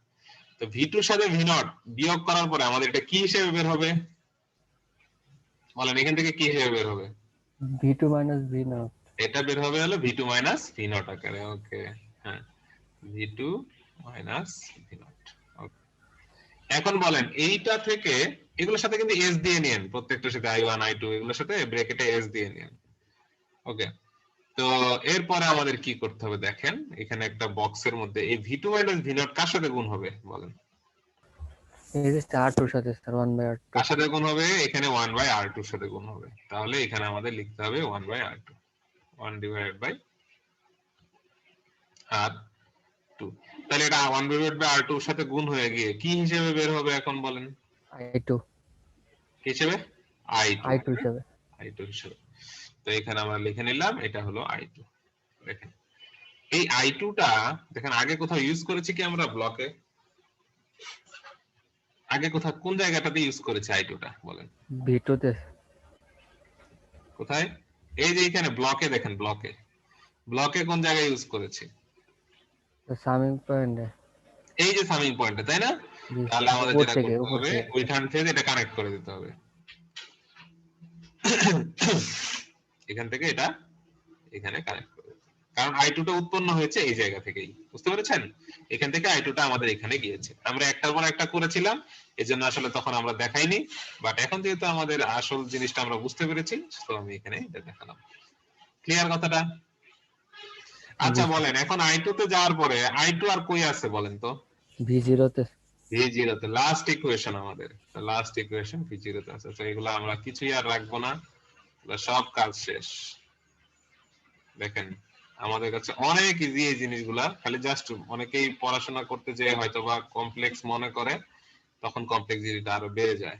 তো V2 এর সাথে V0 বিয়োগ করার পরে আমাদের এটা কি হিসেবে বের হবে বলেন? এখান থেকে কি হিসেবে বের হবে? V2 minus V0 এটা বের হবে হলো V2 V0 আকারে। ওকে, হ্যাঁ V2 V0। ওকে, এখন বলেন এইটা থেকে এগুলোর সাথে কিন্তু S দিয়ে নিন, প্রত্যেকটার সাথে I1 I2 এগুলোর সাথে ব্র্যাকেটে S দিয়ে নিন। ওকে, তো এরপরে আমাদের কি করতে হবে দেখেন, এখানে একটা বক্সের মধ্যে এই V2 V0 কার সাথে গুণ হবে বলেন? এই যে R2 এর সাথে স্যার 1/R2 কার সাথে গুণ হবে? এখানে 1/R2 এর সাথে গুণ হবে। তাহলে এখানে আমাদের লিখতে হবে 1/R2, 1 ডিভাইডেড বাই R2। তাহলে এটা 1 ডিভাইডেড বাই R2 এর সাথে গুণ হয়ে গিয়ে কি হিসেবে বের হবে এখন বলেন? I2 কি হিসেবে? I2 I2 হিসাবে I2 হিসেবে। তো এখানে আমরা লিখে নিলাম এটা হলো I2। দেখেন এই I2 টা দেখেন আগে কোথাও ইউজ করেছি কি আমরা ব্লকে? আগে কোথাও কোন জায়গাটাতে ইউজ করেছি I2 টা বলেন? V2 তে কোথায়? এই যে এখানে ব্লকে দেখেন, ব্লকে ব্লকে কোন জায়গায় ইউজ করেছি? সামিং পয়েন্টে এই যে সামিং পয়েন্টে, তাই না? তাহলে আমাদের উপর যেটা থেকে করতে হবে ওইখান থেকে এটা কানেক্ট করে দিতে হবে। এখান থেকে এটা এখানে কানেক্ট করে দিতে হবে। কারণ I2 টা উৎপন্ন হয়েছে এই জায়গা থেকেই, বুঝতে পেরেছেন? এখান থেকে I2 টা আমাদের এখানে গিয়েছে। আমরা একটার পর একটা করেছিলাম, এজন্য আসলে তখন আমরা দেখাইনি, বাট এখন যেহেতু আমাদের আসল জিনিসটা আমরা বুঝতে পেরেছি, তো আমি এখানে এটা দেখালাম। ক্লিয়ার কথাটা? আচ্ছা বলেন এখন I2 তে যাওয়ার পরে I2 আর কই আছে বলেন তো? V0 তে V0 তে লাস্ট ইকুয়েশন আমাদের, লাস্ট ইকুয়েশন V0 তে আছে। তো এগুলো আমরা কিছুই আর রাখবো না, সব কাজ শেষ। দেখেন আমাদের কাছে অনেক ইজি এই জিনিসগুলা, খালি জাস্ট অনেকেই পড়াশোনা করতে যে হয়তো বা কমপ্লেক্স মনে করে, তখন কমপ্লেক্সিটিটা আরো বেড়ে যায়।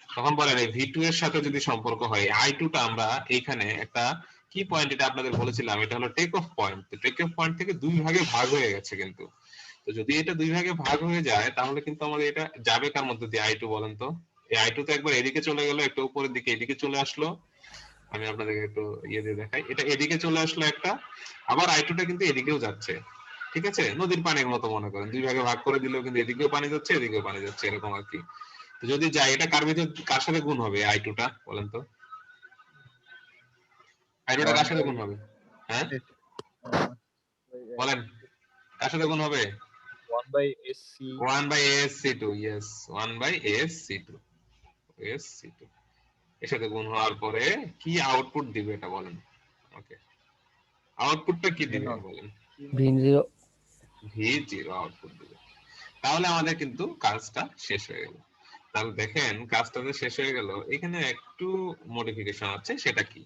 তখন বলেন এই V2 এর সাথে যদি সম্পর্ক হয়, I2 টা আমরা এইখানে একটা কি পয়েন্ট, এটা আপনাদের বলেছিলাম, এটা হলো take off point. Take off point থেকে দুই ভাগে ভাগ হয়ে গেছে কিন্তু। তো যদি এটা দুই ভাগে ভাগ হয়ে যায় তাহলে কিন্তু আমাদের এটা যাবে কার মধ্যে দিয়ে? I2 বলেন তো? এই I2 তো একবার এদিকে চলে গেল, একটু উপরের দিকে এদিকে চলে আসলো। আমি আপনাদেরকে একটু ইয়ে দিয়ে দেখাই, এটা এদিকে চলে আসলো একটা, আবার I2 টা কিন্তু এদিকেও যাচ্ছে। ঠিক আছে, নদীর পানির মতো মনে করেন, দুই ভাগে ভাগ করে দিলেও কিন্তু এদিকেও পানি যাচ্ছে এদিকেও পানি যাচ্ছে, এরকম আর কি। তো যদি যায় এটা কার ভিতর কার সাথে গুণ হবে I2 টা বলেন তো? I2 টা কার সাথে গুণ হবে? হ্যাঁ বলেন, কার সাথে গুণ হবে? 1/SC 1/ASC2, yes 1/ASC2, ASC2 এর সাথে গুণ হওয়ার পরে কি আউটপুট দিবে এটা বলেন ওকে? আউটপুটটা কি দিবে বলেন? V0 V0 আউটপুট দিবে। তাহলে আমাদের কিন্তু কাজটা শেষ হয়ে গেল। তাহলে দেখেন কাজটা যে শেষ হয়ে গেল, এখানে একটু মডিফিকেশন আছে, সেটা কি?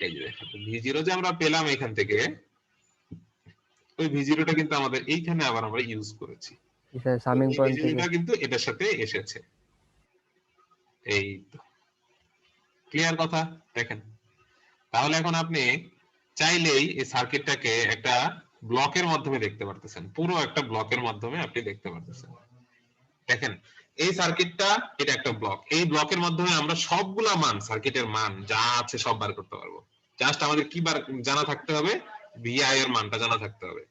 এই যে দেখেন V0 যে আমরা পেলাম এখান থেকে, ওই V0টা কিন্তু আমাদের এইখানে আবার আমরা ইউজ করেছি। স্যার সামিং পয়েন্ট থেকে V0টা কিন্তু এটার সাথে এসেছে। এই তো ক্লিয়ার কথা। দেখেন তাহলে এখন আপনি চাইলেই এই সার্কিটটাকে একটা ব্লকের মাধ্যমে দেখতে পারতেছেন, পুরো একটা ব্লকের মাধ্যমে আপনি দেখতে পারতেছেন। দেখেন এই সার্কিটটা, এটা একটা ব্লক, এই ব্লকের মাধ্যমে আমরা সবগুলা মান, সার্কিটের মান যা আছে সব বার করতে পারবো। জাস্ট আমাদের কি বার জানা থাকতে হবে? ভিআই এর মানটা জানা থাকতে হবে,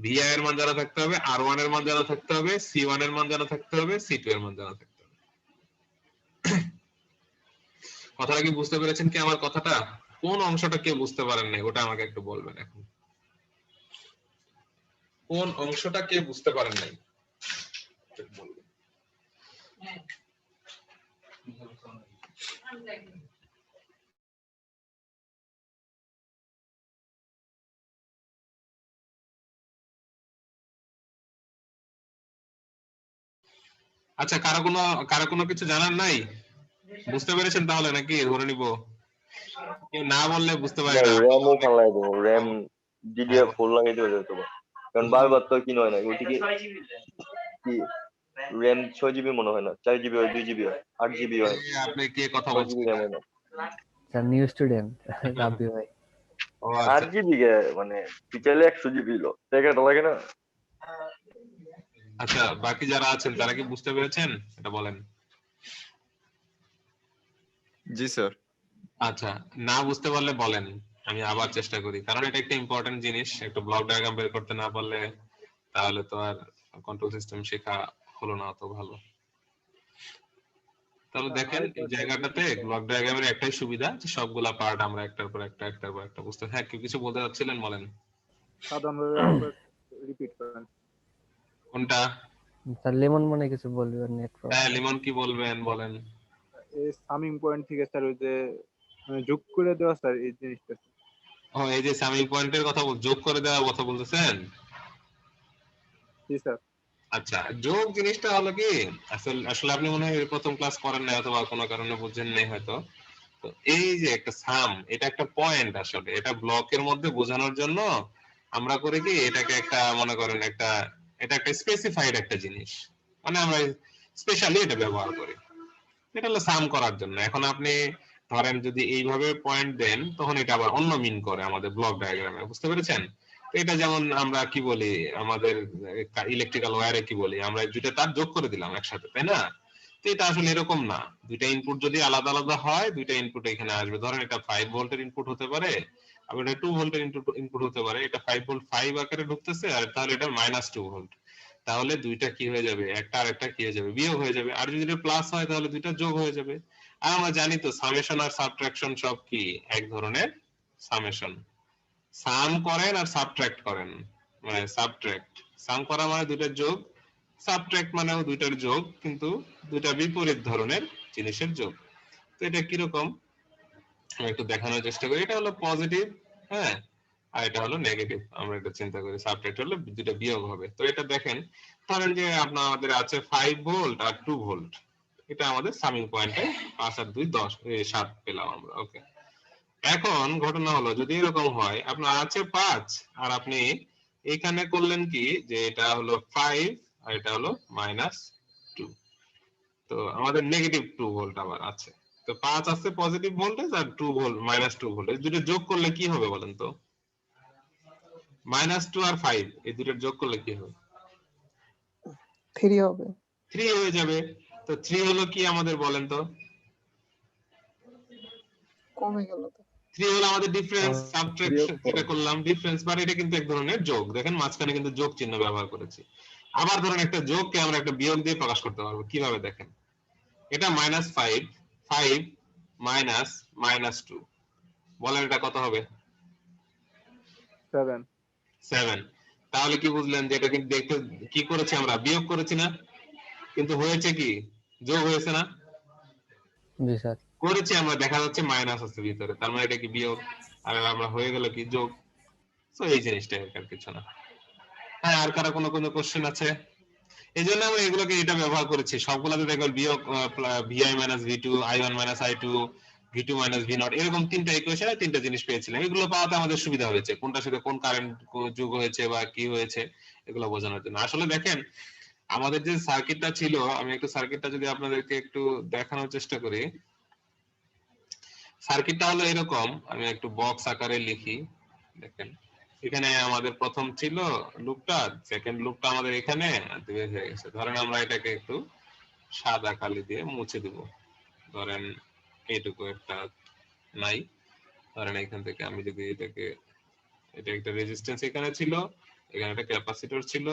ভিআই এর মান জানা থাকতে হবে, আর1 এর মান জানা থাকতে হবে, সি1 এর মান জানা থাকতে হবে, সি2 এর মান জানা থাকতে হবে। কথাটা কি বুঝতে পেরেছেন কি আমার কথাটা? কোন অংশটা কেউ বুঝতে পারেন নাই ওটা আমাকে একটু বলবেন এখন। কোন অংশটা কে বুঝতে পারেন নাই বলবেন। আচ্ছা কারো কোনো কিছু জানার নাই? বুঝতে পেরেছেন তাহলে নাকি ধরে নিব? কেউ না বললে বুঝতে পারি না। র্যামও ফালাই দেবো, র্যাম ডিডিআর 4 লাগাই দেওয়া যেত না, কারণ বারবার তো কি নয় না ওইদিকে কি র্যাম 6 জিবি মনে হয় না, 4 জিবি হয়, 2 জিবি হয়, 8 জিবি হয়, আপনি কে কথা 6 জিবি বলছেন? র্যাম হয় না। স্যার নিউ স্টুডেন্ট রাব্বি ভাই। ও আচ্ছা 8 জিবি কে মানে পিছালে 100 জিবি লো টাকাটা লাগে না। আচ্ছা, বাকি যারা আছেন তারা কি বুঝতে পেরেছেন এটা বলেন? জি স্যার। আচ্ছা, না বুঝতে পারলে বলেন, আমি আবার চেষ্টা করি, কারণ এটা একটা ইম্পর্টেন্ট জিনিস। একটা ব্লক ডায়াগ্রাম বের করতে না পারলে তাহলে তো আর কন্ট্রোল সিস্টেম শেখা হলো না অত ভালো। তাহলে দেখেন এই জায়গাটাতে ব্লক ডায়াগ্রামের একটাই সুবিধা যে সবগুলা পার্ট আমরা একটার পর একটা বুঝতে। হ্যাঁ, কেউ কিছু বলতে চাচ্ছিলেন, বলেন। সাধারণভাবে আরেকবার রিপিট করেন। কোনটা? স্যার লেমন মনে কিছু বলবেন নেট হ্যাঁ, লিমন কি বলবেন বলেন। এই সামিং পয়েন্ট থেকে স্যার ওই যে যোগ করে দেওয়া স্যার এই জিনিসটা। ও এই যে সামিং পয়েন্টের কথা যোগ করে দেওয়ার কথা বলতেছেন? জি স্যার। আচ্ছা, যোগ জিনিসটা হলো কি, আসলে আপনি মনে হয় এর প্রথম ক্লাস করেন নাই অথবা কোনো কারণে বুঝেন নাই হয়তো। তো এই যে একটা সাম, এটা একটা পয়েন্ট, আসলে এটা ব্লকের মধ্যে বোঝানোর জন্য আমরা করে কি এটাকে একটা মনে করেন একটা, এটা একটা স্পেসিফাইড একটা জিনিস, মানে আমরা স্পেশালি এটা ব্যবহার করি। এটা হলো সাম করার জন্য। এখন আপনি ধরেন যদি এইভাবে পয়েন্ট দেন তখন এটা আবার অন্য মিন করে আমাদের ব্লক ডায়াগ্রামে, বুঝতে পেরেছেন? তো এটা যেমন আমরা কি বলি আমাদের ইলেকট্রিক্যাল ওয়্যারে কি বলি, আমরা দুইটা তার যোগ করে দিলাম একসাথে, তাই না? তো এটা আসলে এরকম না। দুইটা ইনপুট যদি আলাদা আলাদা হয়, দুইটা ইনপুট এখানে আসবে। ধরেন এটা 5 ভোল্টের ইনপুট হতে পারে, আবার এটা 2 ভোল্টের ইনপুট হতে পারে। এটা 5 ভোল্ট 5 আকারে ঢুকতেছে, আর তাহলে এটা -2 ভোল্ট। তাহলে দুইটা কি হয়ে যাবে, একটা আর একটা কি হয়ে যাবে, বিয়োগ হয়ে যাবে। আর যদি এটা প্লাস হয় তাহলে দুইটা যোগ হয়ে যাবে। আর আমরা জানি তো সামেশন আর সাবট্রাকশন সব কি এক ধরনের সামেশন। সাম করেন আর সাবট্রাক্ট করেন, মানে সাবট্রাক্ট, সাম করা মানে দুইটার যোগ, সাবট্রাক্ট মানেও দুইটার যোগ, কিন্তু দুইটা বিপরীত ধরনের জিনিসের যোগ। তো এটা কিরকম আমি একটু দেখানোর চেষ্টা করি। এটা হলো পজিটিভ, হ্যাঁ, আর এটা হলো নেগেটিভ। আমরা এটা চিন্তা করি সাবট্রাক্ট হলে দুটো বিয়োগ হবে। তো এটা দেখেন, ধরেন যে আপনাদের আছে 5 ভোল্ট আর 2 ভোল্ট, এটা আমাদের সামিং পয়েন্টে 5 আর 2 10 7 পেলাম আমরা। ওকে, এখন ঘটনা হলো যদি এরকম হয় আপনার আছে 5 আর আপনি এখানে করলেন কি যে এটা হলো 5 আর এটা হলো -2, তো আমাদের -2 ভোল্ট আবার আছে। তো 5 আছে পজিটিভ ভোল্টেজ আর 2 ভোল্ট -2 ভোল্টেজ, দুটো যোগ করলে কি হবে বলেন তো? -2 আর 5 এই দুটোর যোগ করলে কি হবে? 3 হবে। 3 হয়ে যাবে। তো 3 হলো কি আমাদের বলেন তো? কমে গেল তো। 3 হলো আমাদের ডিফারেন্স, সাবট্রাকশন যেটা করলাম ডিফারেন্স, বাট এটা কিন্তু এক ধরনের যোগ। দেখেন মাঝখানে কিন্তু যোগ চিহ্ন ব্যবহার করেছি। আবার ধরেন একটা যোগকে আমরা একটা বিয়োগ দিয়ে প্রকাশ করতে পারবো কিভাবে, দেখেন এটা -5 5 -2, বলেন এটা কত হবে? 7। 7। তাহলে কি বুঝলেন যে এটা কিন্তু দেখতে কি করেছি আমরা, বিয়োগ করেছি না, কিন্তু হয়েছে কি যোগ হয়েছে না? জি স্যার। করেছি আমরা, দেখা যাচ্ছে মাইনাস আছে ভিতরে, তার মানে এটা কি বিয়োগ, আর আমরা হয়ে গেল কি যোগ। তো এই জিনিসটা আর কিছু না। হ্যাঁ, আর কারো কোনো কোশ্চেন আছে? এই জন্য আমরা এগুলোকে এটা ব্যবহার করেছি, সবগুলোতে দেখবেন বিয়োগ VI minus V two, i1 মাইনাস i2, v2 মাইনাস v0, এরকম তিনটা ইকুয়েশনে তিনটা জিনিস পেয়েছিলাম। এগুলো পাওয়াতে আমাদের সুবিধা হয়েছে, কোনটার সাথে কোন কারেন্ট যোগ হয়েছে বা কি হয়েছে এগুলো বোঝানোর জন্য। আসলে দেখেন আমাদের যে সার্কিটটা ছিল, আমি একটু সার্কিটটা যদি আপনাদেরকে একটু দেখানোর চেষ্টা করি। সার্কিটটা হলো এরকম, আমি একটু বক্স আকারে লিখি। দেখেন এখানে আমাদের প্রথম ছিল লুপটা, সেকেন্ড লুপটা আমাদের এখানে বের হয়ে গেছে। ধরেন আমরা এটাকে একটু সাদা কালি দিয়ে মুছে দিব, ধরেন এইটুকু একটা নাই। ধরেন এখান থেকে আমি যদি এটাকে, এটা একটা রেজিস্ট্যান্স এখানে ছিল, এখানে একটা ক্যাপাসিটর ছিল,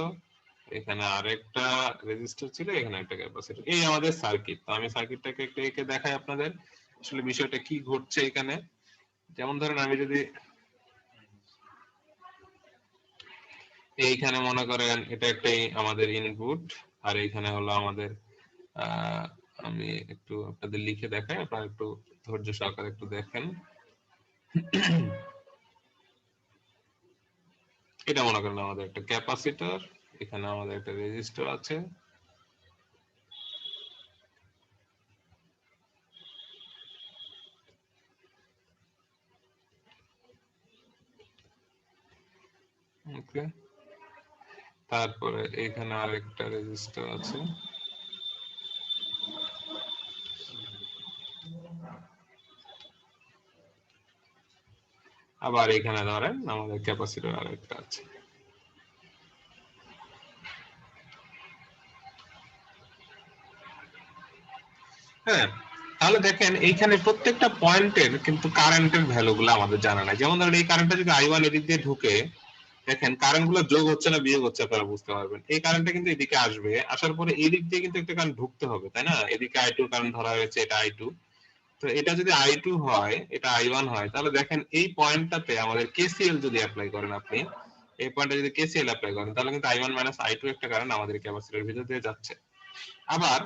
এখানে আরেকটা রেজিস্টর ছিল, এখানে একটা ক্যাপাসিটর, এই আমাদের সার্কিট। তো আমি সার্কিটটাকে একটু এঁকে দেখাই আপনাদের আসলে বিষয়টা কি ঘটছে এখানে। যেমন ধরেন আমি যদি এইখানে মনে করেন এটা একটাই আমাদের ইনপুট, আর এইখানে হলো আমাদের আমি একটু আপনাদের লিখে দেখাই, আপনারা একটু ধৈর্য সহকারে একটু দেখেন। এটা মনে করেন আমাদের একটা ক্যাপাসিটর, এখানে আমাদের একটা রেজিস্টর আছে, ওকে। তারপরে এখানে আরেকটা রেজিস্টর আছে, আবার এখানে ধরেন আমাদের ক্যাপাসিটর আরেকটা আছে। হ্যাঁ, তাহলে দেখেন এইখানে প্রত্যেকটা পয়েন্টের কিন্তু কারেন্টের ভ্যালুগুলো আমাদের জানা নাই। যেমন ধরেন এই কারেন্টটা যদি i1 এদিক দিয়ে ঢুকে, দেখেন কারেন্ট গুলো যোগ হচ্ছে না বিয়োগ হচ্ছে, আপনারা বুঝতে পারবেন। এই কারেন্টটা কিন্তু এদিকে আসবে, আসার পরে এই দিক দিয়ে কিন্তু একটা কারেন্ট ঢুকতে হবে, তাই না? এদিকে i2 কারেন্ট ধরা হয়েছে, এটা i2। তো এটা যদি i2 হয়, এটা i1 হয়, তাহলে দেখেন এই পয়েন্টটাতে আমাদের KCL যদি অ্যাপ্লাই করেন, আপনি এই পয়েন্টে যদি KCL অ্যাপ্লাই করেন, তাহলে কিন্তু i1 মাইনাস i2 একটা কারেন্ট আমাদের ক্যাপাসিটরের ভিতর দিয়ে যাচ্ছে। আবার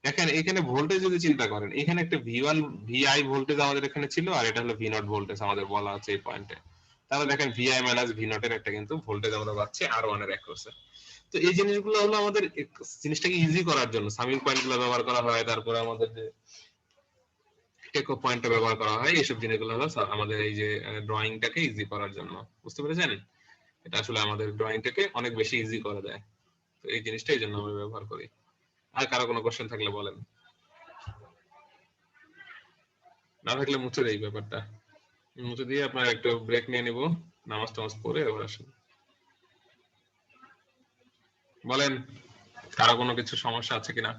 দেখেন এখানে ভোল্টেজ যদি চিন্তা করেন, এখানে একটা V1 VI ভোল্টেজ আমাদের এখানে ছিল, আর এটা হলো V0 ভোল্টেজ আমাদের বলা আছে এই পয়েন্টে। তাহলে দেখেন VI মাইনাস V0 এর একটা কিন্তু ভোল্টেজ আমরা পাচ্ছি R1 এর অ্যাক্রসে। তো এই জিনিসগুলো হলো আমাদের জিনিসটাকে ইজি করার জন্য সামিং পয়েন্টগুলো ব্যবহার করা হয়, তারপরে আমাদের যে টেকো পয়েন্টটা ব্যবহার করা হয়, এইসব জিনিসগুলো হলো আমাদের এই যে ড্রয়িংটাকে ইজি করার জন্য। বুঝতে পেরেছেন? এটা আসলে আমাদের ড্রয়িংটাকে অনেক বেশি ইজি করে দেয়। তো এই জিনিসটা এই জন্য আমরা ব্যবহার করি। আর কারো কোনো কোশ্চেন থাকলে বলেন, না থাকলে মুছে দেই ব্যাপারটা। মুছে দিয়ে আপনার একটু ব্রেক নিয়ে নিব, নামাজ টামাজ পড়ে এবার আসেন। বলেন কারো কোনো কিছু সমস্যা আছে কিনা?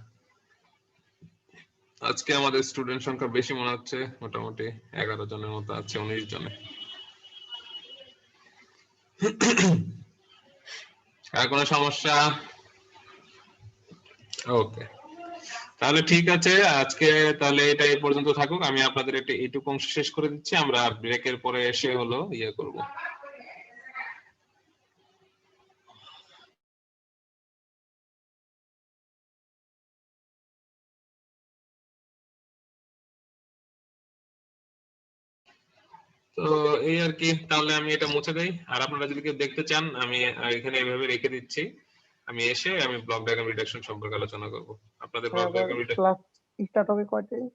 আজকে আমাদের স্টুডেন্ট সংখ্যা বেশি মনে হচ্ছে, মোটামুটি 11 জনের মতো আছে, 19 জনে। আর কোনো সমস্যা? ওকে, তাহলে ঠিক আছে, আজকে তাহলে এটা এই পর্যন্ত থাকুক। আমি আপনাদের একটা এইটুকু অংশ শেষ করে দিচ্ছি, আমরা ব্রেকের পরে এসে হলো ইয়ে করব। তো এই আর কি, তাহলে আমি এটা মুছে দেই। আর আপনারা যদি কেউ দেখতে চান, আমি এখানে এইভাবে রেখে দিচ্ছি, আমি এসে আমি ব্লক ডায়াগ্রাম রিডাকশন সম্পর্কে আলোচনা করব। আপনাদের ব্লক ডায়াগ্রাম ক্লাস স্টার্ট হবে কয়টায়?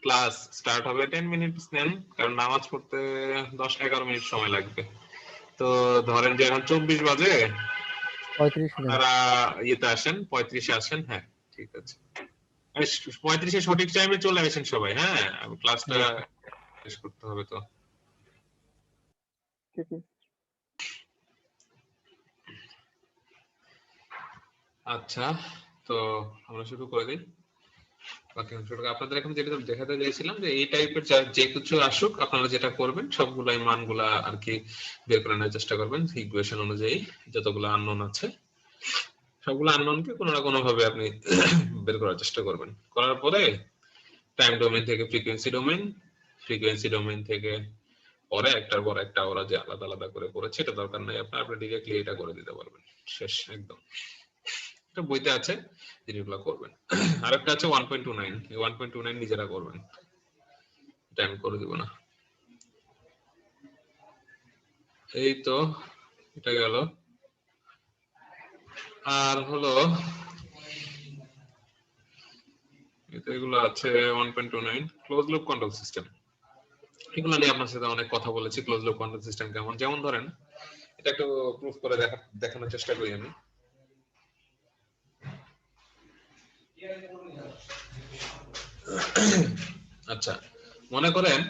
ক্লাস স্টার্ট হবে 10 মিনিটস নেন, কারণ নামাজ পড়তে 10-11 মিনিট সময় লাগবে। তো ধরেন যে এখন 24 বাজে, 35 আপনারা ইয়েতে আসেন, 35-এ আসেন। হ্যাঁ ঠিক আছে, 35-এ সঠিক টাইমে চলে আসেন সবাই। হ্যাঁ, আমি ক্লাসটা শেষ করতে হবে তো। ঠিক আছে। আচ্ছা, তো আমরা শুরু করে দিই বাকি অংশটা। আপনাদের এখন যেটা দেখাতে চাইছিলাম যে এই টাইপের যে কিছু আসুক, আপনারা যেটা করবেন সবগুলাই মানগুলা আর কি বের করে নেওয়ার চেষ্টা করবেন ইকুয়েশন অনুযায়ী। যতগুলো আননোন আছে সবগুলো আননোনকে কোনো না কোনো ভাবে আপনি বের করার চেষ্টা করবেন। করার পরে টাইম ডোমেইন থেকে ফ্রিকোয়েন্সি ডোমেইন থেকে পরে একটার পর একটা ওরা যে আলাদা আলাদা করে করেছে, এটা দরকার নাই আপনার, আপনি ডিরেক্টলি এটা করে দিতে পারবেন। শেষ একদম, এটা বইতে আছে, জিনিসগুলো করবেন। আরেকটা আছে 1.29, এই 1.29 নিজেরা করবেন, এটা আমি করে দিব না। এই তো এটা গেল। আর হলো এগুলো আছে 1.29 ক্লোজ লুপ কন্ট্রোল সিস্টেম। এগুলো নিয়ে আপনার সাথে অনেক কথা বলেছি, ক্লোজ লুপ কন্ট্রোল সিস্টেম কেমন। যেমন ধরেন এটা একটু প্রুফ করে দেখানোর চেষ্টা করি আমি। আচ্ছা, মনে করেন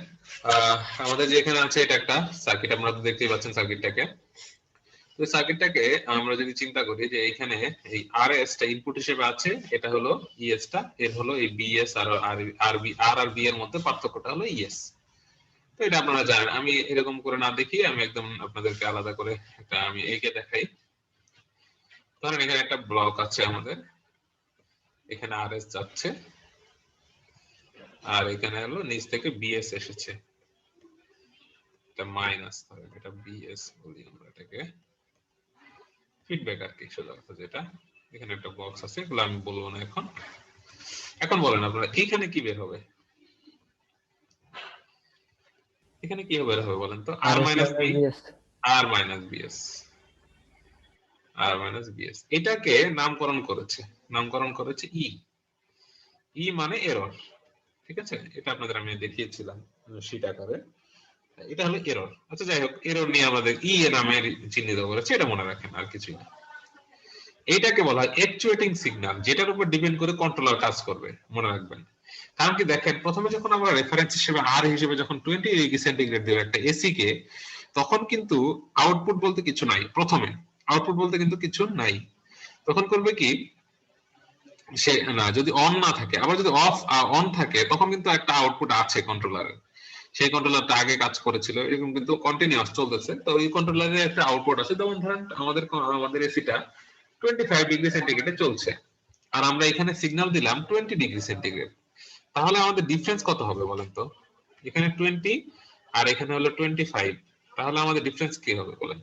আমাদের যে এখানে আছে এটা একটা সার্কিট, আপনারা তো দেখতেই পাচ্ছেন সার্কিটটাকে। তো সার্কিটটাকে আমরা যদি চিন্তা করি যে এখানে এই আরএস টা ইনপুট হিসেবে আছে, এটা হলো ইএস টা, এর হলো এই বিএস আর আর বি এর মধ্যে পার্থক্যটা হলো ইএস। তো এটা আপনারা জানেন, আমি এরকম করে না দেখিয়ে আমি একদম আপনাদেরকে আলাদা করে একটা আমি এঁকে দেখাই। ধরেন এখানে একটা ব্লক আছে আমাদের, এখানে আরএস যাচ্ছে আর এখানে হলো নিচ থেকে বিএস এসেছে, এটা মাইনাস, ধরেন এটা বিএস বলি আমরা এটাকে, ফিডব্যাক আর কি সোজা কথা যেটা। এখানে একটা বক্স আছে, এগুলো আমি বলবো না এখন। এখন বলেন আপনারা এখানে কি বের হবে, এখানে কি বের হবে বলেন তো? আর মাইনাস বি, আর মাইনাস বিএস, আর মাইনাস বিএস। এটাকে নামকরণ করেছে ই। ই মানে এরর, ঠিক আছে? এটা আপনাদের আমি দেখিয়েছিলাম শীট আকারে, এটা হলো এরর। আচ্ছা যাই হোক, এরর নিয়ে আমাদের ই এর নামে চিহ্নিত করেছে, এটা মনে রাখেন, আর কিছুই না। এইটাকে বলা হয় অ্যাকচুয়েটিং সিগন্যাল, যেটার উপর ডিপেন্ড করে কন্ট্রোলার কাজ করবে, মনে রাখবেন। কারণ কি দেখেন, প্রথমে যখন আমরা রেফারেন্স হিসেবে আর হিসেবে যখন 20 ডিগ্রি সেন্টিগ্রেড দেব একটা এসি কে, তখন কিন্তু আউটপুট বলতে কিছু নাই। প্রথমে আউটপুট বলতে কিন্তু কিছু নাই। তখন করবে কি, সে না যদি অন না থাকে, আবার যদি অফ অন থাকে, তখন কিন্তু একটা আউটপুট আছে কন্ট্রোলারের, সেই কন্ট্রোলারটা আগে কাজ করেছিল, এরকম কিন্তু কন্টিনিউয়াস চলতেছে। তো ওই কন্ট্রোলারের একটা আউটপুট আছে। যেমন ধরেন আমাদের এসিটা 25 ডিগ্রি সেন্টিগ্রেডে চলছে, আর আমরা এখানে সিগন্যাল দিলাম 20 ডিগ্রি সেন্টিগ্রেড। তাহলে আমাদের ডিফারেন্স কত হবে বলেন তো? এখানে 20 আর এখানে হলো 25, তাহলে আমাদের ডিফারেন্স কি হবে বলেন?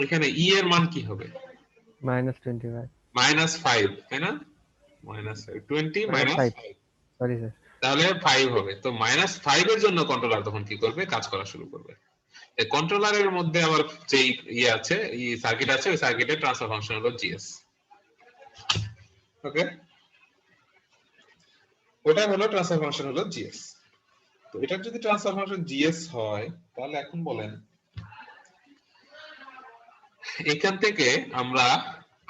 এখানে ই এর মান কি হবে? -5, তাই না? -5, 20 -5, সরি স্যার, তাহলে 5 হবে। তো -5 এর জন্য কন্ট্রোলার তখন কি করবে? কাজ করা শুরু করবে। এই কন্ট্রোলারের মধ্যে আবার যে ইয়ে আছে, এই সার্কিট আছে, ওই সার্কিটের ট্রান্সফার ফাংশন হলো জিএস। ওকে, ওটা হলো ট্রান্সফার ফাংশন হলো জিএস। তো এটার যদি ট্রান্সফার ফাংশন জিএস হয়, তাহলে এখন বলেন এখান থেকে আমরা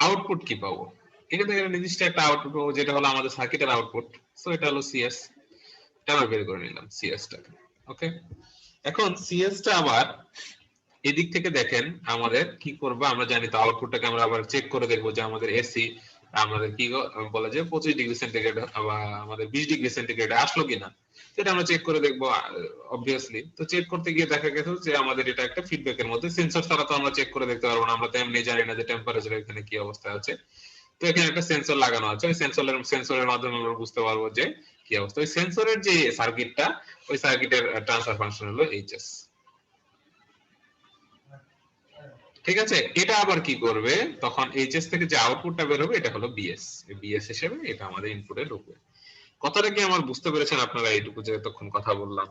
আউটপুট কি পাবো? এখান থেকে নির্দিষ্ট একটা আউটপুট পাবো, যেটা হলো আমাদের সার্কিটের আউটপুট। সো এটা হলো সিএস, এটা আমরা বের করে নিলাম সিএস টা। ওকে, এখন সিএস টা আবার এদিক থেকে দেখেন আমাদের কি করবে, আমরা জানি তো আউটপুটটাকে আমরা আবার চেক করে দেখবো যে আমাদের এসি আমাদের কি বলে যে 25 ডিগ্রি সেন্টিগ্রেড বা আমাদের 20 ডিগ্রি সেন্টিগ্রেড আসলো কিনা, সেটা আমরা চেক করে দেখবো অবভিয়াসলি। তো চেক করতে গিয়ে দেখা গেছে যে আমাদের এটা একটা ফিডব্যাকের মধ্যে, সেন্সর ছাড়া তো আমরা চেক করে দেখতে পারবো না, আমরা তো এমনি জানি না যে টেম্পারেচার এখানে কি অবস্থা আছে। তো এখানে একটা সেন্সর লাগানো আছে, ওই সেন্সরের মাধ্যমে আমরা বুঝতে পারবো যে কি অবস্থা। ওই সেন্সরের যে সার্কিটটা, ওই সার্কিটের ট্রান্সফার ফাংশন হলো এইচএস। ঠিক আছে, এটা আবার কি করবে, তখন এইচএস থেকে যে আউটপুটটা বের হবে এটা হলো বিএস। বিএস হিসেবে এটা আমাদের ইনপুটে ঢুকবে। কথাটা কি আমার বুঝতে পেরেছেন আপনারা এইটুকু যে এতক্ষণ কথা বললাম?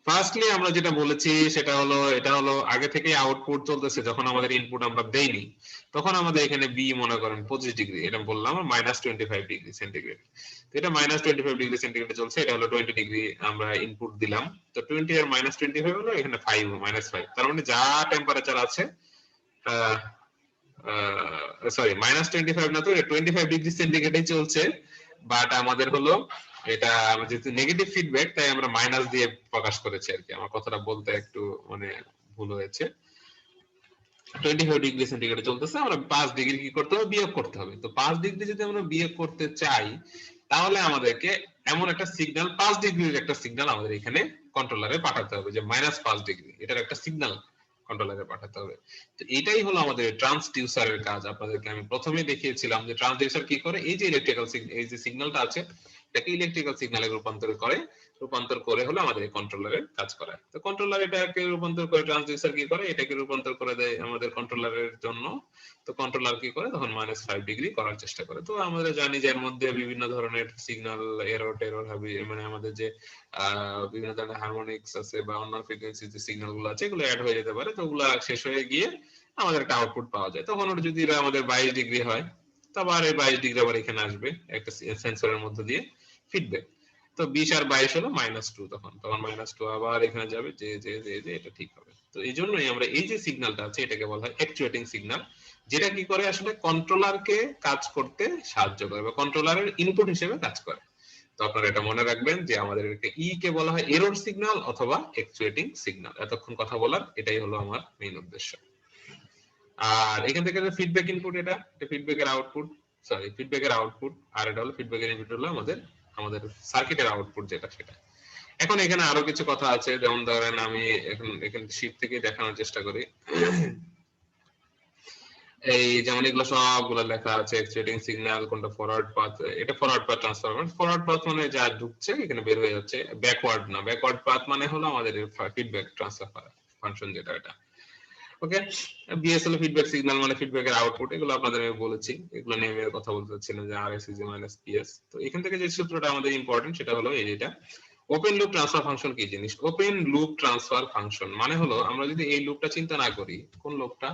ফার্স্টলি আমরা যেটা বলেছি সেটা হলো, এটা হলো আগে থেকে আউটপুট চলতেছে, যখন আমাদের ইনপুট আমরা দেইনি, তখন আমাদের এখানে বি মনে করেন 25 ডিগ্রি, এটা বললাম -25 ডিগ্রি সেন্টিগ্রেড। তো এটা -25 ডিগ্রি সেন্টিগ্রেডে চলছে, এটা হলো 20 ডিগ্রি আমরা ইনপুট দিলাম। তো 20 আর -25 হলো এখানে 5, -5, তার মানে যা টেম্পারেচার আছে, সরি -25 না, তো 25 ডিগ্রি সেন্টিগ্রেডে চলছে, বাট আমাদের হলো এটা যেহেতু নেগেটিভ ফিডব্যাক, তাই আমরা মাইনাস দিয়ে প্রকাশ করেছি আর কি। আমার কথাটা বলতে একটু মানে ভুল হয়েছে। 25 ডিগ্রি সেন্টিগ্রেডে চলতেছে, আমরা 5 ডিগ্রি কি করতে হবে? বিয়োগ করতে হবে। তো 5 ডিগ্রি যদি আমরা বিয়োগ করতে চাই, তাহলে আমাদেরকে এমন একটা সিগন্যাল, 5 ডিগ্রির একটা সিগন্যাল আমাদের এখানে কন্ট্রোলারে পাঠাতে হবে, যে -5 ডিগ্রি, এটার একটা সিগন্যাল কন্ট্রোলারে পাঠাতে হবে। তো এটাই হলো আমাদের ট্রান্সডিউসারের কাজ। আপনাদেরকে আমি প্রথমেই দেখিয়েছিলাম যে ট্রান্সডিউসার কি করে, এই যে ইলেকট্রিক্যাল এই যে সিগন্যালটা আছে, এটাকে ইলেকট্রিক্যাল সিগন্যালে রূপান্তর করে, রূপান্তর করে হলো আমাদের এই কন্ট্রোলারের কাজ করায়। তো কন্ট্রোলার এটাকে রূপান্তর করে, ট্রান্সডিউসার কি করে এটাকে রূপান্তর করে দেয় আমাদের কন্ট্রোলারের জন্য। তো কন্ট্রোলার কি করে তখন -5 ডিগ্রি করার চেষ্টা করে। তো আমরা জানি যে এর মধ্যে বিভিন্ন ধরনের সিগন্যাল এরর টেরর হবে, মানে আমাদের যে বিভিন্ন ধরনের হারমোনিক্স আছে বা অন্য ফ্রিকোয়েন্সি যে সিগন্যাল গুলো আছে এগুলো অ্যাড হয়ে যেতে পারে। তো ওগুলা শেষ হয়ে গিয়ে আমাদের একটা আউটপুট পাওয়া যায়। তখন ওটা যদি আমাদের 22 ডিগ্রি হয়, তো আবার এই 22 ডিগ্রি আবার এখানে আসবে একটা সেন্সরের মধ্যে দিয়ে ফিডব্যাক। তো 20 আর 22 হলো -2, তখন -2 আবার এখানে যাবে যে যে যে যে এটা ঠিক হবে। তো এই জন্যই আমরা এই যে সিগন্যালটা আছে এটাকে বলা হয় অ্যাকচুয়েটিং সিগন্যাল, যেটা কি করে আসলে কন্ট্রোলারকে কাজ করতে সাহায্য করে বা কন্ট্রোলারের ইনপুট হিসেবে কাজ করে। তো আপনারা এটা মনে রাখবেন যে আমাদের কে বলা হয় এরর সিগন্যাল অথবা অ্যাকচুয়েটিং সিগন্যাল। এতক্ষণ কথা বলার এটাই হলো আমার মেইন উদ্দেশ্য। আর এখান থেকে ফিডব্যাক ইনপুট, এটা ফিডব্যাকের আউটপুট, সরি ফিডব্যাকের আউটপুট, আর এটা হলো ফিডব্যাকের ইনপুট হলো আমাদের সার্কিটের আউটপুট যেটা সেটা। এখন এখানে আরো কিছু কথা আছে, যেমন ধরেন আমি এখানে শীট থেকে দেখানোর চেষ্টা করি। এই যেমন এগুলো সবগুলো লেখা আছে এক্সিটিং সিগন্যাল কোনটা ফরওয়ার্ড পাথ, এটা forward path transformer. Forward path মানে যা ঢুকছে এখানে বের হয়ে যাচ্ছে, ব্যাকওয়ার্ড না। ব্যাকওয়ার্ড পাথ মানে হলো আমাদের ফিডব্যাক ট্রান্সফার ফাংশন যেটা এটা। ওকে, বিএস হলো ফিডব্যাক সিগন্যাল মানে ফিডব্যাকের আউটপুট। এগুলো আপনাদের আমি বলেছি, এগুলো নিয়ে আমি কথা বলতে চাচ্ছিলাম যে আরএস ইজ মাইনাস পিএস। তো এখান থেকে যে সূত্রটা আমাদের ইম্পর্টেন্ট সেটা হলো এই যেটা ওপেন লুপ ট্রান্সফার ফাংশন। কি জিনিস ওপেন লুপ ট্রান্সফার ফাংশন? মানে হলো আমরা যদি এই লুপটা চিন্তা না করি, কোন লুপটা,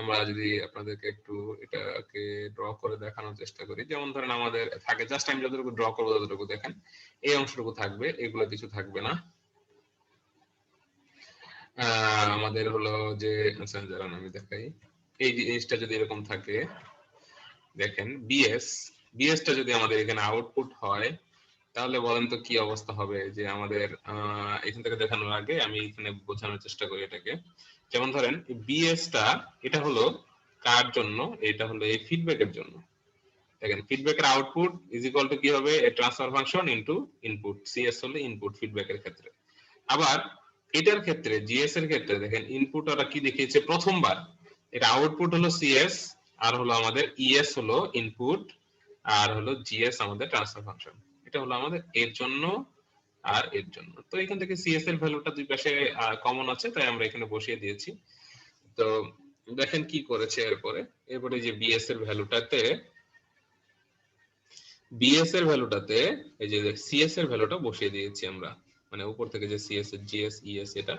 আমরা যদি আপনাদেরকে একটু এটাকে ড্র করে দেখানোর চেষ্টা করি, যেমন ধরেন আমাদের থাকে, জাস্ট আমি যতটুকু ড্র করবো ততটুকু দেখেন, এই অংশটুকু থাকবে, এগুলো কিছু থাকবে না। আমাদের হলো যে যারা আমি দেখাই, এই জিনিসটা যদি এরকম থাকে, দেখেন বিএসটা যদি আমাদের এখানে আউটপুট হয়, তাহলে বলেন তো কি অবস্থা হবে। যে আমাদের এখান থেকে দেখানোর আগে আমি এখানে বোঝানোর চেষ্টা করি এটাকে। যেমন ধরেন বিএসটা এটা হলো কার জন্য, এটা হলো এই ফিডব্যাকের জন্য। দেখেন ফিডব্যাকের আউটপুট ইজ ইকুয়াল টু কি হবে, a transfer function into input. CS হলো ইনপুট ফিডব্যাকের ক্ষেত্রে। আবার এটার ক্ষেত্রে জিএস এর ক্ষেত্রে দেখেন ইনপুট ওরা কি দেখিয়েছে প্রথমবার, এটা আউটপুট হলো সিএস, আর হলো আমাদের ইএস হলো ইনপুট, আর হলো জিএস আমাদের ট্রান্সফার ফাংশন। এটা হলো আমাদের এর জন্য আর এর জন্য। তো এখান থেকে সিএস এর ভ্যালুটা দুই পাশে কমন আছে, তাই আমরা এখানে বসিয়ে দিয়েছি। তো দেখেন কি করেছে এরপরে যে বিএস এর ভ্যালুটাতে এই যে সিএস এর ভ্যালুটা বসিয়ে দিয়েছি আমরা, মানে উপর থেকে যে সিএস এর জিএস ইএস এটা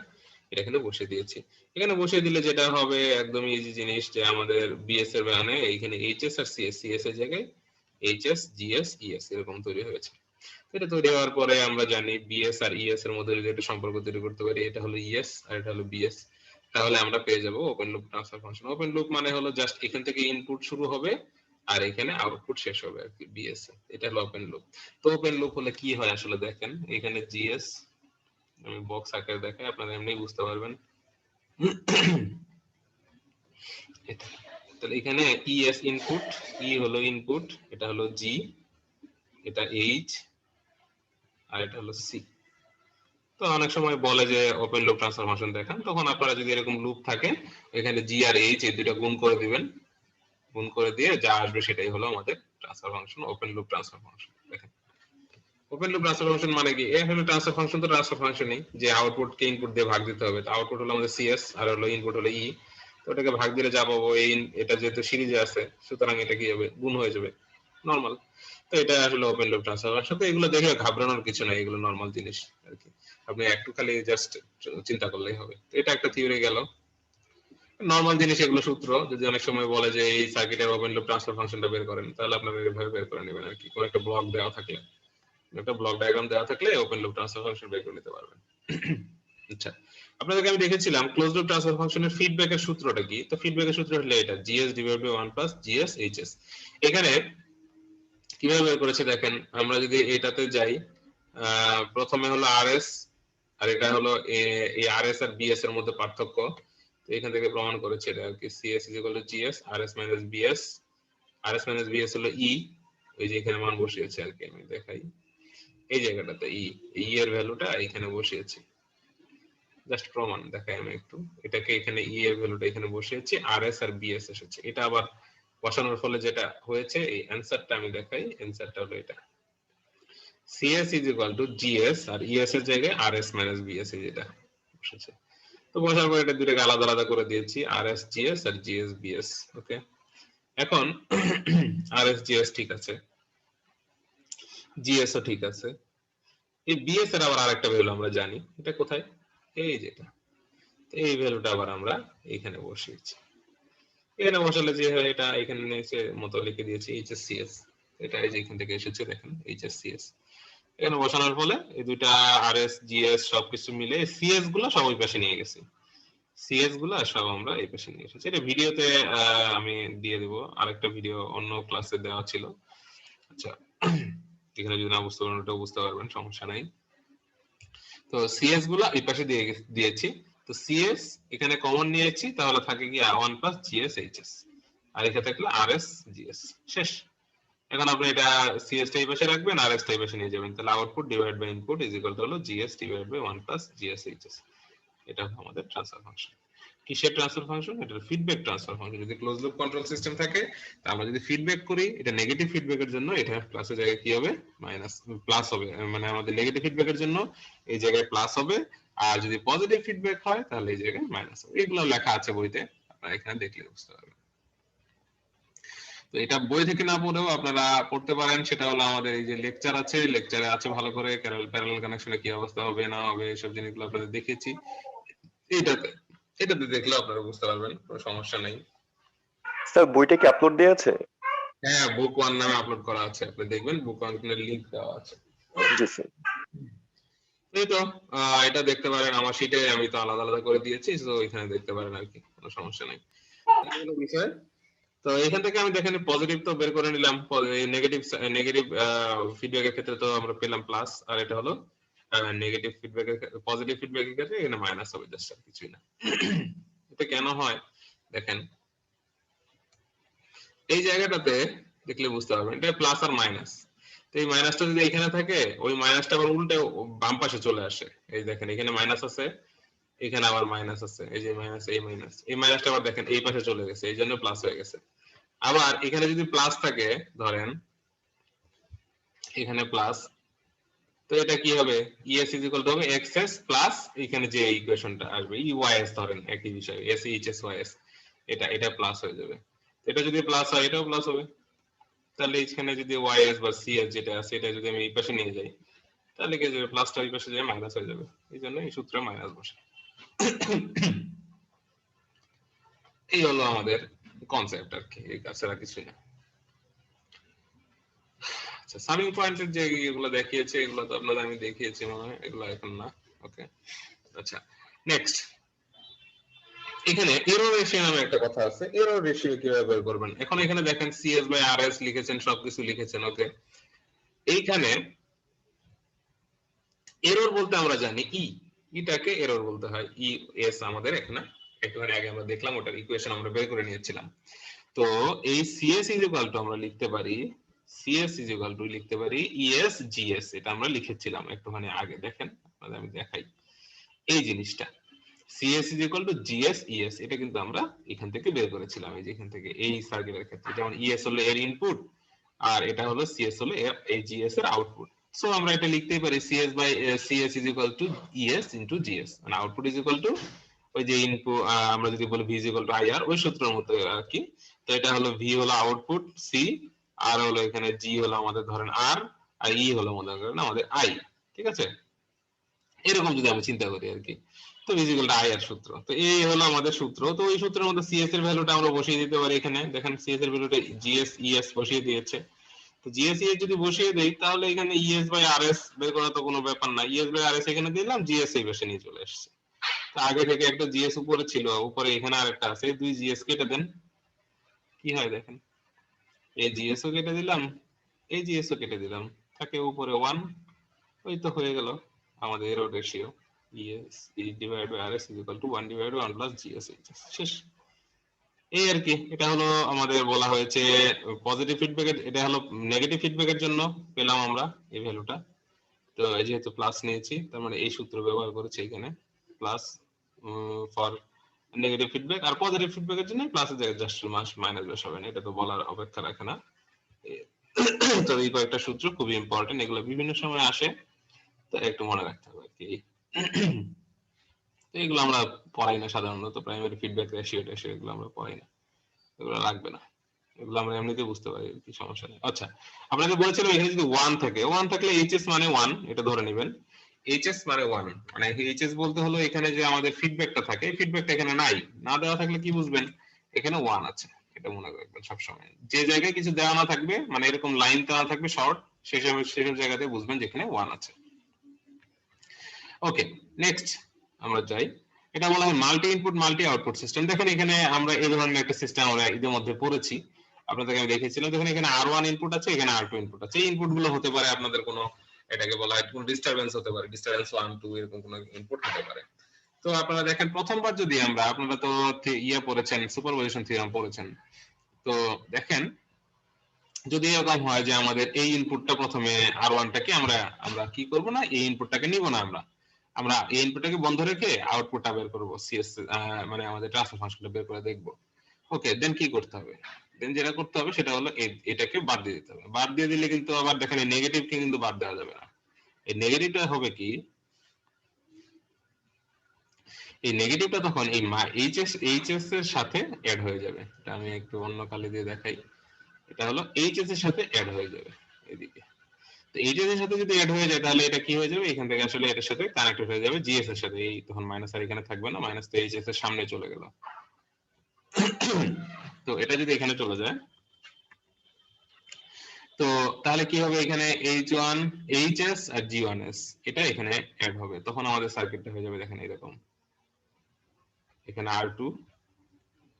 এখানে বসিয়ে দিয়েছি। এখানে বসিয়ে দিলে যেটা হবে একদম ইজি জিনিস, যে আমাদের বিএস এর মানে এইখানে এইচএস আর সিএস, সিএস এর জায়গায় এইচএস জিএস ইএস এরকম তৈরি হয়েছে। এটা তৈরি হওয়ার পরে আমরা জানি বিএস আর ইএস এর মধ্যে যদি একটা সম্পর্ক তৈরি করতে পারি, এটা হলো ইএস আর এটা হলো বিএস, তাহলে আমরা পেয়ে যাব open loop transfer function. Open loop মানে হলো জাস্ট এখান থেকে ইনপুট শুরু হবে আর এখানে আউটপুট শেষ হবে আর কি, বিএস। এটা হলো ওপেন লুপ। তো ওপেন লুপ হলে কি হয় আসলে দেখেন, এখানে জিএস আমি বক্স আকারে দেখাই, আপনারা এমনি বুঝতে পারবেন। এটা তাহলে এখানে ইএস ইনপুট, ই হলো ইনপুট, এটা হলো জি, এটা এইচ, আর এটা হলো সি। তো অনেক সময় বলে যে ওপেন লুপ ট্রান্সফার ফাংশন দেখান, তখন আপনারা যদি এরকম লুপ থাকে এখানে জি আর এইচ এই দুটো গুণ করে দিবেন, গুণ করে দিয়ে যা আসবে সেটাই হলো আমাদের transfer function, open loop transfer function. দেখেন ওপেন লুপ ট্রান্সফার ফাংশন মানে কি, এ হলো ট্রান্সফার ফাংশন। তো ট্রান্সফার ফাংশনই যে আউটপুট কে ইনপুট দিয়ে ভাগ দিতে হবে, তো আউটপুট হলো আমাদের সিএস আর হলো ইনপুট হলো ই। তো এটাকে ভাগ দিলে যা পাবো, এই এটা যেহেতু সিরিজে আছে সুতরাং এটা কি হবে, গুণ হয়ে যাবে, নরমাল। তো এটা আসলে ওপেন লুপ ট্রান্সফার ফাংশন। তো এগুলো দেখে ঘাবড়ানোর কিছু নাই, এগুলো নরমাল জিনিস আর কি, আপনি একটু খালি জাস্ট চিন্তা করলেই হবে। তো এটা একটা থিওরি গেল, নরমাল জিনিস এগুলো সূত্র। যদি অনেক সময় বলে যে এই সার্কিটের ওপেন লুপ ট্রান্সফার ফাংশনটা বের করেন, তাহলে আপনারা এভাবে বের করে নেবেন আর কি, কোন একটা ব্লক দেওয়া থাকলে, একটা ব্লক ডায়াগ্রাম দেওয়া থাকলে ওপেন লুপ ট্রান্সফার ফাংশন বের করে নিতে পারবেন। আচ্ছা, আপনাদেরকে আমি দেখেছিলাম ক্লোজ লুপ ট্রান্সফার ফাংশনের ফিডব্যাকের সূত্রটা কি। তো ফিডব্যাকের সূত্র হলো এটা, GS divided by 1 plus GS HS. এখানে কিভাবে বের করেছে দেখেন, আমরা যদি এটাতে যাই, প্রথমে হলো আরএস, আর এটা হলো এই আরএস আর বিএস এর মধ্যে পার্থক্য। তো এখান থেকে প্রমাণ করেছে এটা আর কি, CS is equal to GS, RS minus BS. RS minus BS হলো ই, ওই যে এখানে মান বসিয়েছে আর কি, আমি দেখাই এই জায়গাটাতে ই এর ভ্যালুটা এখানে বসিয়েছি, জাস্ট প্রমাণ দেখাই আমি একটু। এটাকে এখানে ই এর ভ্যালুটা এখানে বসিয়েছি, আরএস আর বিএস এসেছে। এটা আবার বসানোর ফলে যেটা হয়েছে, এই অ্যানসারটা আমি দেখাই, অ্যানসারটা হলো এটা। CS is equal to GS আর ইএস এর জায়গায় আরএস মাইনাস বিএস এই যেটা বসেছে। তো বসার পর এটা দুটোকে আলাদা আলাদা করে দিয়েছি, আরএস জিএস আর জিএস বিএস। ওকে, এখন আরএস জিএস ঠিক আছে, জিএস ও ঠিক আছে। এই বিএস এর আবার আরেকটা ভ্যালু আমরা জানি, এটা কোথায়, এই যেটা। তো এই ভ্যালুটা আবার আমরা এখানে বসিয়েছি। এখানে বসালে যে হয় এটা এখানে নিচে মতো লিখে দিয়েছি এইচএসসিএস, এটা এই যে এখান থেকে এসেছে দেখেন এইচএসসিএস। এখানে বসানোর ফলে এই দুইটা আরএস জিএস সবকিছু মিলে সিএস গুলো সব ওই পাশে নিয়ে গেছি, সিএস গুলো সব আমরা এই পাশে নিয়ে এসেছি। এটা ভিডিওতে আমি দিয়ে দেব, আরেকটা ভিডিও অন্য ক্লাসে দেওয়া ছিল। আচ্ছা, এখানে যদি না বুঝতে পারেন ওটাও বুঝতে পারবেন, সমস্যা নাই। তো সিএস গুলো এই পাশে দিয়েছি। তো সিএস এখানে কমন নিয়েছি, তাহলে থাকে কি 1 প্লাস জিএস এইচএস, আর এখানে থাকলে আরএস জিএস, শেষ। এখন আপনি এটা সিএস টা এই পাশে রাখবেন, আরএস টা এই পাশে নিয়ে যাবেন, তাহলে output divide by input is equal to হলো GS divide by 1 plus GS HS. এটা হলো আমাদের ট্রান্সফার ফাংশন। কিসের ট্রান্সফার ফাংশন? এটা ফিডব্যাক ট্রান্সফার ফাংশন। যদি ক্লোজ লুপ কন্ট্রোল সিস্টেম থাকে, তা আমরা যদি ফিডব্যাক করি, এটা নেগেটিভ ফিডব্যাকের জন্য এটা প্লাসের জায়গায় কি হবে, মাইনাস প্লাস হবে, মানে আমাদের নেগেটিভ ফিডব্যাকের জন্য এই জায়গায় প্লাস হবে, আর যদি পজিটিভ ফিডব্যাক হয় তাহলে এই জায়গায় মাইনাস হবে। এগুলো লেখা আছে বইতে, আপনারা এখানে দেখলে বুঝতে পারবেন। তো এটা বই থেকে না পড়েও আপনারা পড়তে পারেন, সেটা হলো আমাদের এই যে লেকচার আছে, লেকচারে আছে ভালো করে প্যারালাল কানেকশনে কি অবস্থা হবে না হবে এসব জিনিসগুলো আপনাদের দেখিয়েছি। এটাতে দেখলে আপনারা বুঝতে পারবেন, কোনো সমস্যা নেই। স্যার বইটা কি আপলোড দেয়া আছে? হ্যাঁ, বুক ওয়ান নামে আপলোড করা আছে, আপনি দেখবেন বুক ওয়ান এর লিংক দেওয়া আছে। জি স্যার। এই তো এটা দেখতে পারেন, আমার শীটে আমি তো আলাদা আলাদা করে দিয়েছি, তো এখানে দেখতে পারেন আর কি, কোনো সমস্যা নেই। এই হলো বিষয়। তো এখান থেকে আমি দেখেন পজিটিভ তো বের করে নিলাম, নেগেটিভ ফিডব্যাকের ক্ষেত্রে তো আমরা পেলাম প্লাস, আর এটা হলো নেগেটিভ ফিডব্যাকের পজিটিভ ফিডব্যাকের ক্ষেত্রে এখানে মাইনাস হবে, জাস্ট আর কিছুই না। এটা কেন হয় দেখেন, এই জায়গাটাতে দেখলে বুঝতে পারবেন, এটা প্লাস আর মাইনাস। তো এই মাইনাসটা যদি এখানে থাকে, ওই মাইনাসটা আবার উল্টে বাম পাশে চলে আসে। এই দেখেন এখানে মাইনাস আছে, এখানে আবার মাইনাস আছে, এই যে মাইনাস, এই মাইনাস, এই মাইনাসটা আবার দেখেন এই পাশে চলে গেছে, এই জন্য প্লাস হয়ে গেছে। আবার এখানে যদি প্লাস থাকে, ধরেন এখানে প্লাস, তো এটা কি হবে, ইএস ইজ ইকুয়াল টু হবে এক্সএস প্লাস এখানে যে ইকুয়েশনটা আসবে ইওয়াইএস, ধরেন একই বিষয় এস এইচ এস ওয়াইএস, এটা প্লাস হয়ে যাবে। এটা যদি প্লাস হয় এটাও প্লাস হবে, তাহলে এখানে যদি ওয়াইএস বা সিএস যেটা আছে এটা যদি আমি এই পাশে নিয়ে যাই, তাহলে কি হবে, প্লাসটা এই পাশে যায় মাইনাস হয়ে যাবে, এই জন্য এই সূত্রে মাইনাস বসে। এই হলো আমাদের কনসেপ্ট আর কি, এই কাছাড়া কিছুই না। আচ্ছা, সামিং পয়েন্টের যে এগুলো দেখিয়েছে, এগুলো তো আপনাদের আমি দেখিয়েছি মনে হয়, এগুলো এখন না। ওকে, আচ্ছা নেক্সট, এখানে এরর রেশিও নামে একটা কথা আছে। এরর রেশিও কিভাবে বের করবেন? এখন এখানে দেখেন সিএস বাই আরএস লিখেছেন, সবকিছু লিখেছেন। ওকে, এইখানে এরর বলতে আমরা জানি ইটাকে এরর বলতে হয়, ই এস আমাদের এখানে একটুখানি আগে আমরা দেখলাম, ওটার ইকুয়েশন আমরা বের করে নিয়েছিলাম। তো এই সিএস ইজ ইকুয়াল টু আমরা লিখতে পারি, সিএস ইজ ইকুয়াল টু লিখতে পারি ইএস জিএস, এটা আমরা লিখেছিলাম একটুখানি আগে, দেখেন আপনাদের আমি দেখাই এই জিনিসটা। CS is equal to GS ES, এটা কিন্তু আমরা এখান থেকে বের করেছিলাম, এই যে এখান থেকে এই সার্কিটের ক্ষেত্রে, যেমন ইএস হলো এর ইনপুট আর এটা হলো সিএস হলো এই জিএস এর আউটপুট। সো আমরা এটা লিখতেই পারি CS by CS is equal to ES into GS, মানে আউটপুট ইজ ইকুয়াল টু ওই যে ইনপুট, আমরা যদি বলি V is equal to IR, ওই সূত্রের মতো আর কি। তো এটা হলো ভি হলো আউটপুট, সি আর হলো এখানে জি হলো আমাদের ধরেন আর ই হলো আমাদের আই, ঠিক আছে? এরকম যদি আমি চিন্তা করি আর কি, তো ভিজিক্যাল আই এর সূত্র, তো এই হলো আমাদের সূত্র। তো এই সূত্রের মধ্যে সিএস এর ভ্যালুটা আমরা বসিয়ে দিতে পারি, এখানে দেখেন সিএস এর ভ্যালুটা জিএস ইএস বসিয়ে দিয়েছে। তো জিএস ইএস যদি বসিয়ে দেই, তাহলে এখানে ইএস বাই আরএস বের করা তো কোনো ব্যাপার না, ইএস বাই আরএস এখানে দিলাম, জিএস এই পাশে নিয়ে চলে আসছে। তো আগে থেকে একটা জিএস উপরে ছিল, উপরে এখানে আরেকটা আছে, দুই জিএস কেটে দেন, কি হয় দেখেন, এই জিএস ও কেটে দিলাম, এই জিএস ও কেটে দিলাম, থাকে উপরে 1, ওই তো হয়ে গেল আমাদের error ratio, ES E divide by RS is equal to 1 divide by 1 plus GS HS, শেষ। এই আর কি, এটা হলো আমাদের বলা হয়েছে পজিটিভ ফিডব্যাকের, এটা হলো নেগেটিভ ফিডব্যাকের জন্য পেলাম আমরা এই ভ্যালুটা। তো যেহেতু প্লাস নিয়েছি, তার মানে এই সূত্র ব্যবহার করেছি এখানে, প্লাস ফর নেগেটিভ ফিডব্যাক, আর পজিটিভ ফিডব্যাকের জন্য প্লাসের জায়গায় জাস্ট মাইনাস বসাবেন, এটা তো বলার অপেক্ষা রাখে না। তো এই কয়েকটা সূত্র খুবই ইম্পর্টেন্ট, এগুলো বিভিন্ন সময় আসে, তো একটু মনে রাখতে হবে আর কি। তো এগুলো আমরা পড়াই না সাধারণত, প্রাইমারি ফিডব্যাক রেশিও এগুলো আমরা পড়াই না, এগুলো লাগবে না, এগুলো আমরা এমনিতেই বুঝতে পারি, কি সমস্যা নেই। আচ্ছা, আপনাকে বলেছিলাম এখানে যদি 1 থাকে, 1 থাকলে এইচএস মানে 1, এটা ধরে নেবেন। এইচএস মানে 1, মানে এইচএস বলতে হলো এখানে যে আমাদের ফিডব্যাকটা থাকে, এই ফিডব্যাকটা এখানে নাই, না দেওয়া থাকলে কি বুঝবেন, এখানে 1 আছে, এটা মনে রাখবেন সবসময়। যে জায়গায় কিছু দেওয়া না থাকবে, মানে এরকম লাইন দেওয়া থাকবে শর্ট, সেই জায়গাতে বুঝবেন যেখানে 1 আছে। ওকে, নেক্সট আমরা যাই। এটা বলা হয় multi input multi output system. দেখেন এখানে আমরা এই ধরনের একটা সিস্টেম আমরা ইতিমধ্যে পড়েছি, আপনাদেরকে আমি দেখিয়েছিলাম। দেখেন এখানে R1 ইনপুট আছে, এখানে R2 ইনপুট আছে। এই ইনপুট গুলো হতে পারে আপনাদের কোনো, এটাকে বলা হয় কোনো ডিস্টারবেন্স হতে পারে, ডিস্টারবেন্স 1 2 এরকম কোনো ইনপুট হতে পারে। তো আপনারা দেখেন প্রথমবার যদি আপনারা তো পড়েছেন, সুপারপজিশন থিওরেম পড়েছেন, তো দেখেন যদি এরকম হয় যে আমাদের এই ইনপুটটা প্রথমে R1টাকে আমরা কি করব না, এই ইনপুটটাকে নিব না, আমরা এই ইনপুটটাকে বন্ধ রেখে আউটপুটটা বের করব, সিএস মানে আমাদের ট্রান্সফার ফাংশনটা বের করে দেখব। ওকে, দেন কি করতে হবে, দেন যেটা করতে হবে সেটা হলো এটাকে বাদ দিয়ে দিতে হবে। বাদ দিয়ে দিলে কিন্তু আবার দেখেন এই নেগেটিভকে কিন্তু বাদ দেওয়া যাবে না। এই নেগেটিভটা হবে কি, এই নেগেটিভটা তখন এই এইচএস এর সাথে অ্যাড হয়ে যাবে। এটা আমি একটু অন্য কালি দিয়ে দেখাই। এটা হলো এইচএস এর সাথে অ্যাড হয়ে যাবে এদিকে। তো এইচএস এর সাথে যদি অ্যাড হয়ে যায় তাহলে এটা কি হয়ে যাবে, এখান থেকে আসলে এটার সাথে কানেক্টেড হয়ে যাবে জিএস এর সাথে। এই তখন মাইনাস আর এখানে থাকবে না, মাইনাস তো এইচএস এর সামনে চলে গেল। তো এটা যদি এখানে চলে যায়, তো তাহলে কি হবে, এখানে H1 এইচএস আর G1S এটা এখানে অ্যাড হবে, তখন আমাদের সার্কিটটা হয়ে যাবে দেখেন এরকম। এখানে R2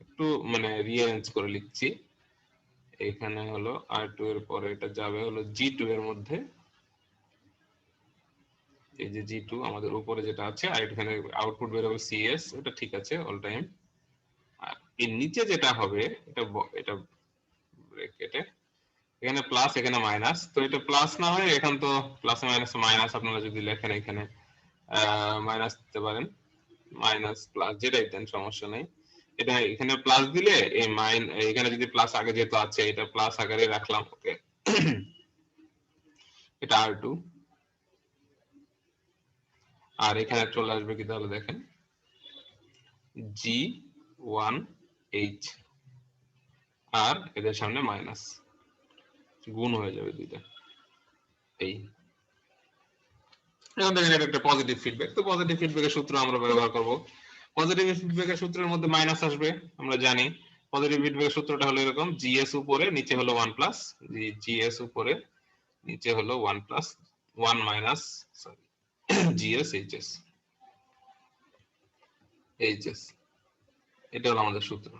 একটু মানে রিঅ্যারেঞ্জ করে লিখছি, এখানে হলো R2 এর পরে এটা যাবে হলো G2 এর মধ্যে, এই যে G2 আমাদের উপরে যেটা আছে, আর এখানে আউটপুট বের হবে CS, এটা ঠিক আছে অল টাইম। আর এর নিচে যেটা হবে এটা ব্র্যাকেটে এখানে প্লাস এখানে মাইনাস, তো এটা প্লাস না হয় এখন তো প্লাস মাইনাস মাইনাস, আপনারা যদি লেখেন এখানে মাইনাস দিতে পারেন, মাইনাস প্লাস যেটাই দেন সমস্যা নেই। এটা এখানে প্লাস দিলে এই এখানে যদি প্লাস আগে যেহেতু আছে এটা প্লাস আকারে রাখলাম। ওকে, এটা R2, আর এখানে চলে আসবে কি তাহলে দেখেন G1H, আর এদের সামনে মাইনাস, গুণ হয়ে যাবে দুইটা। এই এখন দেখেন এটা একটা পজিটিভ ফিডব্যাক, তো পজিটিভ ফিডব্যাকের সূত্র আমরা ব্যবহার করব। পজিটিভ ফিডব্যাকের সূত্রের মধ্যে মাইনাস আসবে, আমরা জানি পজিটিভ ফিডব্যাকের সূত্রটা হলো এরকম, জিএস উপরে নিচে হলো 1 প্লাস, জিএস উপরে নিচে হলো 1 plus 1 minus sorry GS HS, HS এটা হলো আমাদের সূত্র।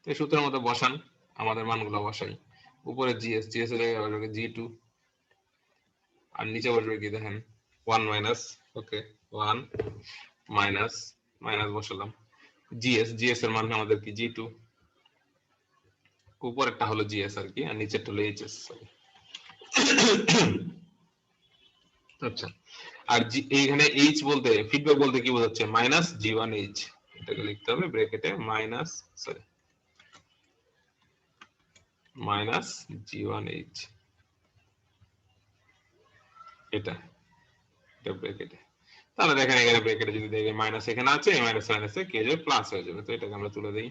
তো এই সূত্রের মধ্যে বসান, আমাদের মানগুলো বসাই। উপরে জিএস, জিএস এর জায়গায় বসবে G2, আর নিচে বসবে কি দেখেন 1 মাইনাস, ওকে 1 মাইনাস মাইনাস বসালাম জিএস, জিএস এর মান আমাদের কি G2, উপরেরটা হলো জিএস আর কি, আর নিচেরটা হলো এইচএস। আচ্ছা, আর এইখানে এইচ বলতে ফিডব্যাক বলতে কি বোঝাচ্ছে, মাইনাস G1H, এটাকে লিখতে হবে ব্র্যাকেটে মাইনাস সরি মাইনাস G1H, এটা ব্র্যাকেটে। তাহলে দেখেন এখানে ব্র্যাকেটে যদি দেখি মাইনাস এখানে আছে, এই মাইনাস মাইনাসে কি হয়ে যাবে, প্লাস হয়ে যাবে। তো এটাকে আমরা তুলে দেই,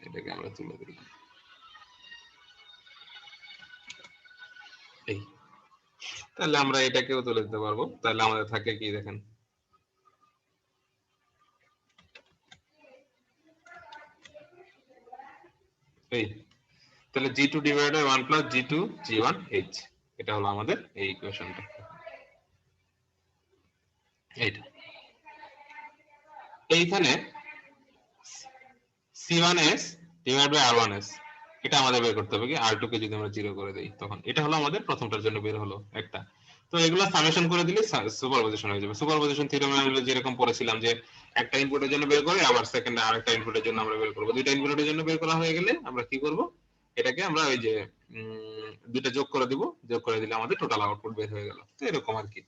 এটাকে আমরা তুলে দিই এই, তাহলে আমরা এটাকেও তুলে দিতে পারবো। তাহলে আমাদের থাকে কি দেখেন এই, তাহলে G2 divided by 1 plus G2 G1H, এটা হলো আমাদের এই ইকুয়েশনটা। এইটা এইখানে C1S ডিভাইড বাই R1S, এটা আমাদের বের করতে হবে কি, R2 কে যদি আমরা 0 করে দেই তখন এটা হলো আমাদের প্রথমটার জন্য বের হলো একটা। তো এগুলো সামেশন করে দিলে সুপারপজিশন হয়ে যাবে। সুপারপজিশন থিওরেমে আমরা যেরকম পড়েছিলাম যে একটা ইনপুটের জন্য বের করে আবার সেকেন্ডে আরেকটা ইনপুটের জন্য আমরা বের করব, দুইটা ইনপুটের জন্য বের করা হয়ে গেলে আমরা কি করব, এটাকে আমরা ওই যে দুইটা যোগ করে দিব, যোগ করে দিলে আমাদের টোটাল আউটপুট বের হয়ে গেল। তো এরকম আর কি।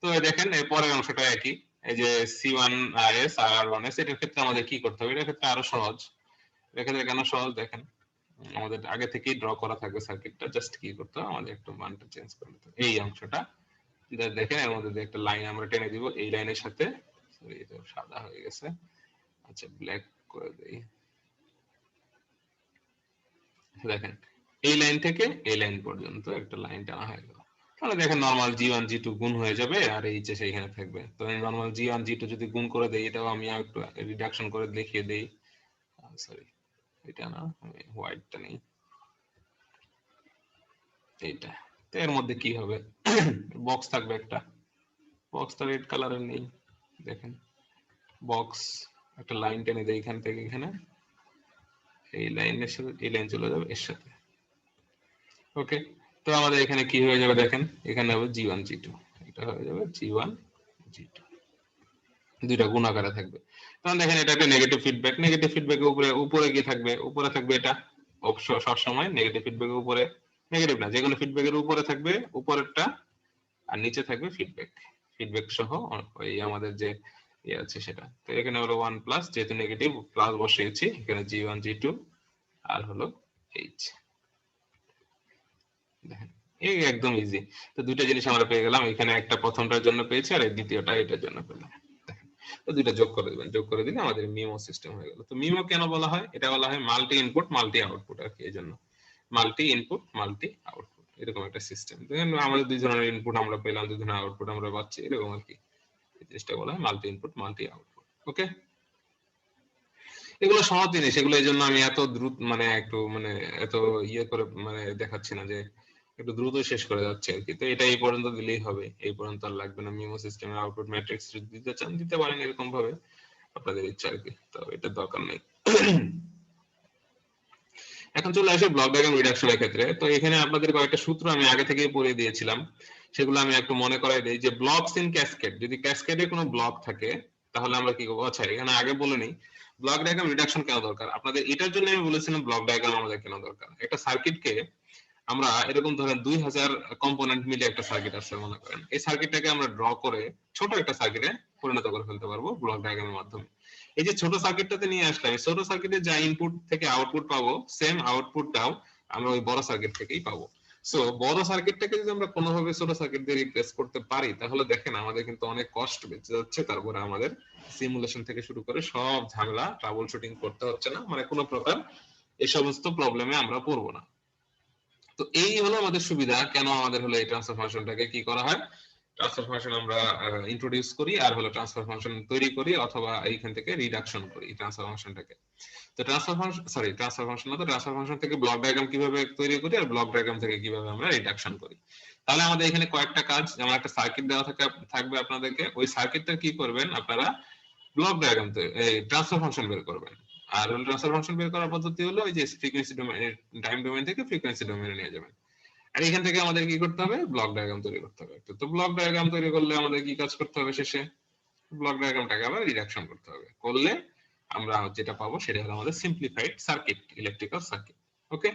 তো দেখেন এর পরের অংশটা একই, এই যে C1S আর R1S, এটার ক্ষেত্রে আমাদের কি করতে হবে, এটার ক্ষেত্রে আরো সহজ। এটার ক্ষেত্রে কেন সহজ দেখেন, আমাদের আগে থেকেই ড্র করা থাকবে সার্কিটটা, জাস্ট কি করতে হবে আমাদের একটু মানটা চেঞ্জ করে নিতে হবে। এই অংশটা দেখেন এর মধ্যে একটা লাইন আমরা টেনে দিব, এই লাইনের সাথে সরি এটা সাদা হয়ে গেছে, আচ্ছা ব্ল্যাক করে দেই। দেখেন এই লাইন থেকে এই লাইন পর্যন্ত একটা লাইন টানা হয়ে গেল। তাহলে দেখেন নরমাল জি1 জি2 গুণ হয়ে যাবে আর এইচ এস এখানে থাকবে। তো আমি নরমাল জি1 জি2 যদি গুণ করে দেই, এটাও আমি একটু রিডাকশন করে দেখিয়ে দেই। সরি এটা না, আমি হোয়াইটটা নেই, এইটা। তো এর মধ্যে কি হবে, বক্স থাকবে একটা, বক্সটা রেড কালারের নেই, দেখেন বক্স একটা লাইন টেনে দেয় এখান থেকে এখানে, এই লাইনের সাথে এই লাইন চলে যাবে এর সাথে। ওকে, তো আমাদের এখানে কি হয়ে যাবে দেখেন, এখানে হবে জি1 জি2, এটা হয়ে যাবে জি1 জি2, দুইটা গুণ আকারে থাকবে। তখন দেখেন এটা একটা নেগেটিভ ফিডব্যাক, নেগেটিভ ফিডব্যাকের উপরে উপরে কি থাকবে, উপরে থাকবে এটা সব সময় নেগেটিভ ফিডব্যাকের উপরে, নেগেটিভ না যেগুলো ফিডব্যাকের উপরে থাকবে উপরেরটা, আর নিচে থাকবে ফিডব্যাক, ফিডব্যাক সহ ওই আমাদের যে ইয়ে আছে সেটা। তো এখানে হলো 1 প্লাস, যেহেতু নেগেটিভ প্লাস বসিয়েছি এখানে জি1 জি2 আর হলো এইচ। দেখেন এই একদম ইজি। তো দুইটা জিনিস আমরা পেয়ে গেলাম, এখানে একটা প্রথমটার জন্য পেয়েছি আর এই দ্বিতীয়টা এটার জন্য পেলাম। দেখেন তো দুইটা যোগ করে দিবেন, যোগ করে দিলে আমাদের মিমো সিস্টেম হয়ে গেল। তো মিমো কেন বলা হয়, এটা বলা হয় মাল্টি ইনপুট মাল্টি আউটপুট আর কি, এই জন্য মাল্টি ইনপুট মাল্টি আউটপুট এরকম একটা সিস্টেম। দেখেন আমাদের দুই ধরনের ইনপুট আমরা পেলাম, দুই ধরনের আউটপুট আমরা পাচ্ছি, এরকম আর কি। এই জিনিসটা বলা হয় মাল্টি ইনপুট মাল্টি আউটপুট। ওকে, এগুলো সহজ জিনিস, এগুলো এই জন্য আমি এত দ্রুত মানে একটু মানে এত ইয়ে করে মানে দেখাচ্ছি না, যে একটু দ্রুত শেষ করে যাচ্ছে আর কি। তো এটা এই পর্যন্ত দিলেই হবে, এই পর্যন্ত আর লাগবে না। মিমো সিস্টেমের আউটপুট ম্যাট্রিক্স যদি দিতে চান দিতে পারেন এরকম ভাবে, আপনাদের ইচ্ছা আর কি, তো এটা দরকার নেই। এখন চলে আসে ব্লক ডায়াগ্রাম রিডাকশনের ক্ষেত্রে। তো এখানে আপনাদের কয়েকটা সূত্র আমি আগে থেকেই পড়িয়ে দিয়েছিলাম, সেগুলো আমি একটু মনে করাই দেই। যে ব্লকস ইন ক্যাসকেড, যদি ক্যাসকেডে কোনো ব্লক থাকে তাহলে আমরা কি করব, আচ্ছা এখানে আগে বলে নিই ব্লক ডায়াগ্রাম রিডাকশন কেন দরকার আপনাদের। এটার জন্য আমি বলেছিলাম ব্লক ডায়াগ্রাম আমাদের কেন দরকার। একটা সার্কিটকে আমরা এরকম ধরেন 2000 কম্পোনেন্ট মিলে একটা সার্কিট আছে মনে করেন, এই সার্কিটটাকে আমরা ড্র করে ছোট একটা সার্কিটে পরিণত করে ফেলতে পারবো ব্লক ডায়াগ্রামের মাধ্যমে। এই যে ছোট সার্কিটটাতে নিয়ে আসলাম, এই ছোট সার্কিটে যা ইনপুট থেকে আউটপুট পাবো সেম আউটপুটটাও আমরা ওই বড় সার্কিট থেকেই পাবো। সো বড় সার্কিটটাকে যদি আমরা কোনোভাবে ছোট সার্কিট দিয়ে রিপ্লেস করতে পারি তাহলে দেখেন আমাদের কিন্তু অনেক কষ্ট বেঁচে যাচ্ছে, তারপরে আমাদের সিমুলেশন থেকে শুরু করে সব ঝামেলা ট্রাবল শুটিং করতে হচ্ছে না, মানে কোনো প্রকার এই সমস্ত প্রবলেমে আমরা পড়বো না। তো এই হলো আমাদের সুবিধা, কেন আমাদের হলো এই ট্রান্সফার ফাংশনটাকে কি করা হয়, ট্রান্সফার ফাংশন আমরা ইন্ট্রোডিউস করি আর হলো ট্রান্সফার ফাংশন তৈরি করি অথবা এইখান থেকে রিডাকশন করি ট্রান্সফার ফাংশনটাকে। তো ট্রান্সফার ফাংশন ট্রান্সফার ফাংশন না, তো ট্রান্সফার ফাংশন থেকে ব্লক ডায়াগ্রাম কিভাবে তৈরি করি আর ব্লক ডায়াগ্রাম থেকে কিভাবে আমরা রিডাকশন করি। তাহলে আমাদের এখানে কয়েকটা কাজ, যেমন একটা সার্কিট দেওয়া থাকবে আপনাদেরকে, ওই সার্কিটটা কি করবেন আপনারা ব্লক ডায়াগ্রাম এই ট্রান্সফার ফাংশন বের করবেন। আর হলো ট্রান্সফার ফাংশন বের করার পদ্ধতি হলো ওই যে ফ্রিকোয়েন্সি ডোমেইন, টাইম ডোমেইন থেকে ফ্রিকোয়েন্সি ডোমেইনে নিয়ে যাবেন। আর এখান থেকে আমাদের কি করতে হবে, ব্লক ডায়াগ্রাম তৈরি করতে হবে। তো ব্লক ডায়াগ্রাম তৈরি করলে আমাদের কি কাজ করতে হবে, শেষে ব্লক ডায়াগ্রামটাকে আবার রিডাকশন করতে হবে, করলে আমরা যেটা পাবো সেটা হলো আমাদের সিম্পলিফাইড সার্কিট, ইলেকট্রিক্যাল সার্কিট। ওকে,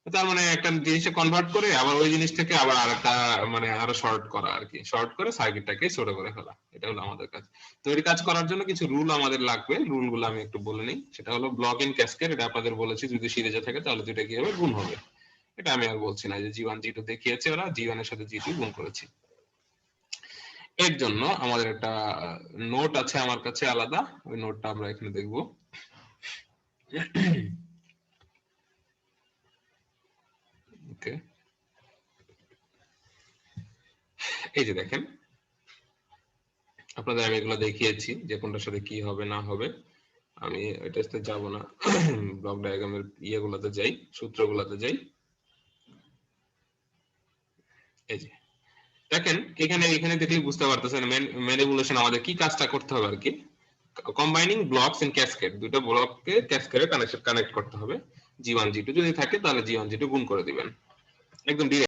তার মানে একটা জিনিসে কনভার্ট করে আবার ওই জিনিস থেকে আবার আরেকটা মানে আরো শর্ট করা আর কি, শর্ট করে সার্কিটটাকে ছোট করে ফেলা, এটা হলো আমাদের কাজ। তো এই কাজ করার জন্য কিছু রুল আমাদের লাগবে, রুলগুলো আমি একটু বলে নিই। সেটা হলো ব্লক ইন ক্যাসকেড, এটা আপনাদের বলেছি যদি সিরিজে থাকে তাহলে দুইটা কি হবে, গুণ হবে। এটা আমি আর বলছি না, যে জি1 জি2 দেখিয়েছে ওরা, জি1 এর সাথে জি2 গুণ করেছি। এর জন্য আমাদের একটা নোট আছে আমার কাছে আলাদা, ওই নোটটা আমরা এখানে দেখব। ওকে, এই যে দেখেন আপনাদের আমি এগুলো দেখিয়েছি যে কোনটার সাথে কি হবে না হবে। আমি এটাতে যাব না, ব্লক ডায়াগ্রামের ইয়েগুলোতে যাই, সূত্রগুলোতে যাই। এই যে দেখেন এখানে দেখলে বুঝতে পারতেছেন ম্যানিপুলেশন আমাদের কি কাজটা করতে হবে আর কি, কম্বাইনিং ব্লকস ইন ক্যাসকেড, দুটো ব্লককে ক্যাসকেডে কানেক্ট করতে হবে। জি1 জি2 যদি থাকে তাহলে জি1 জি2 গুণ করে দিবেন একদম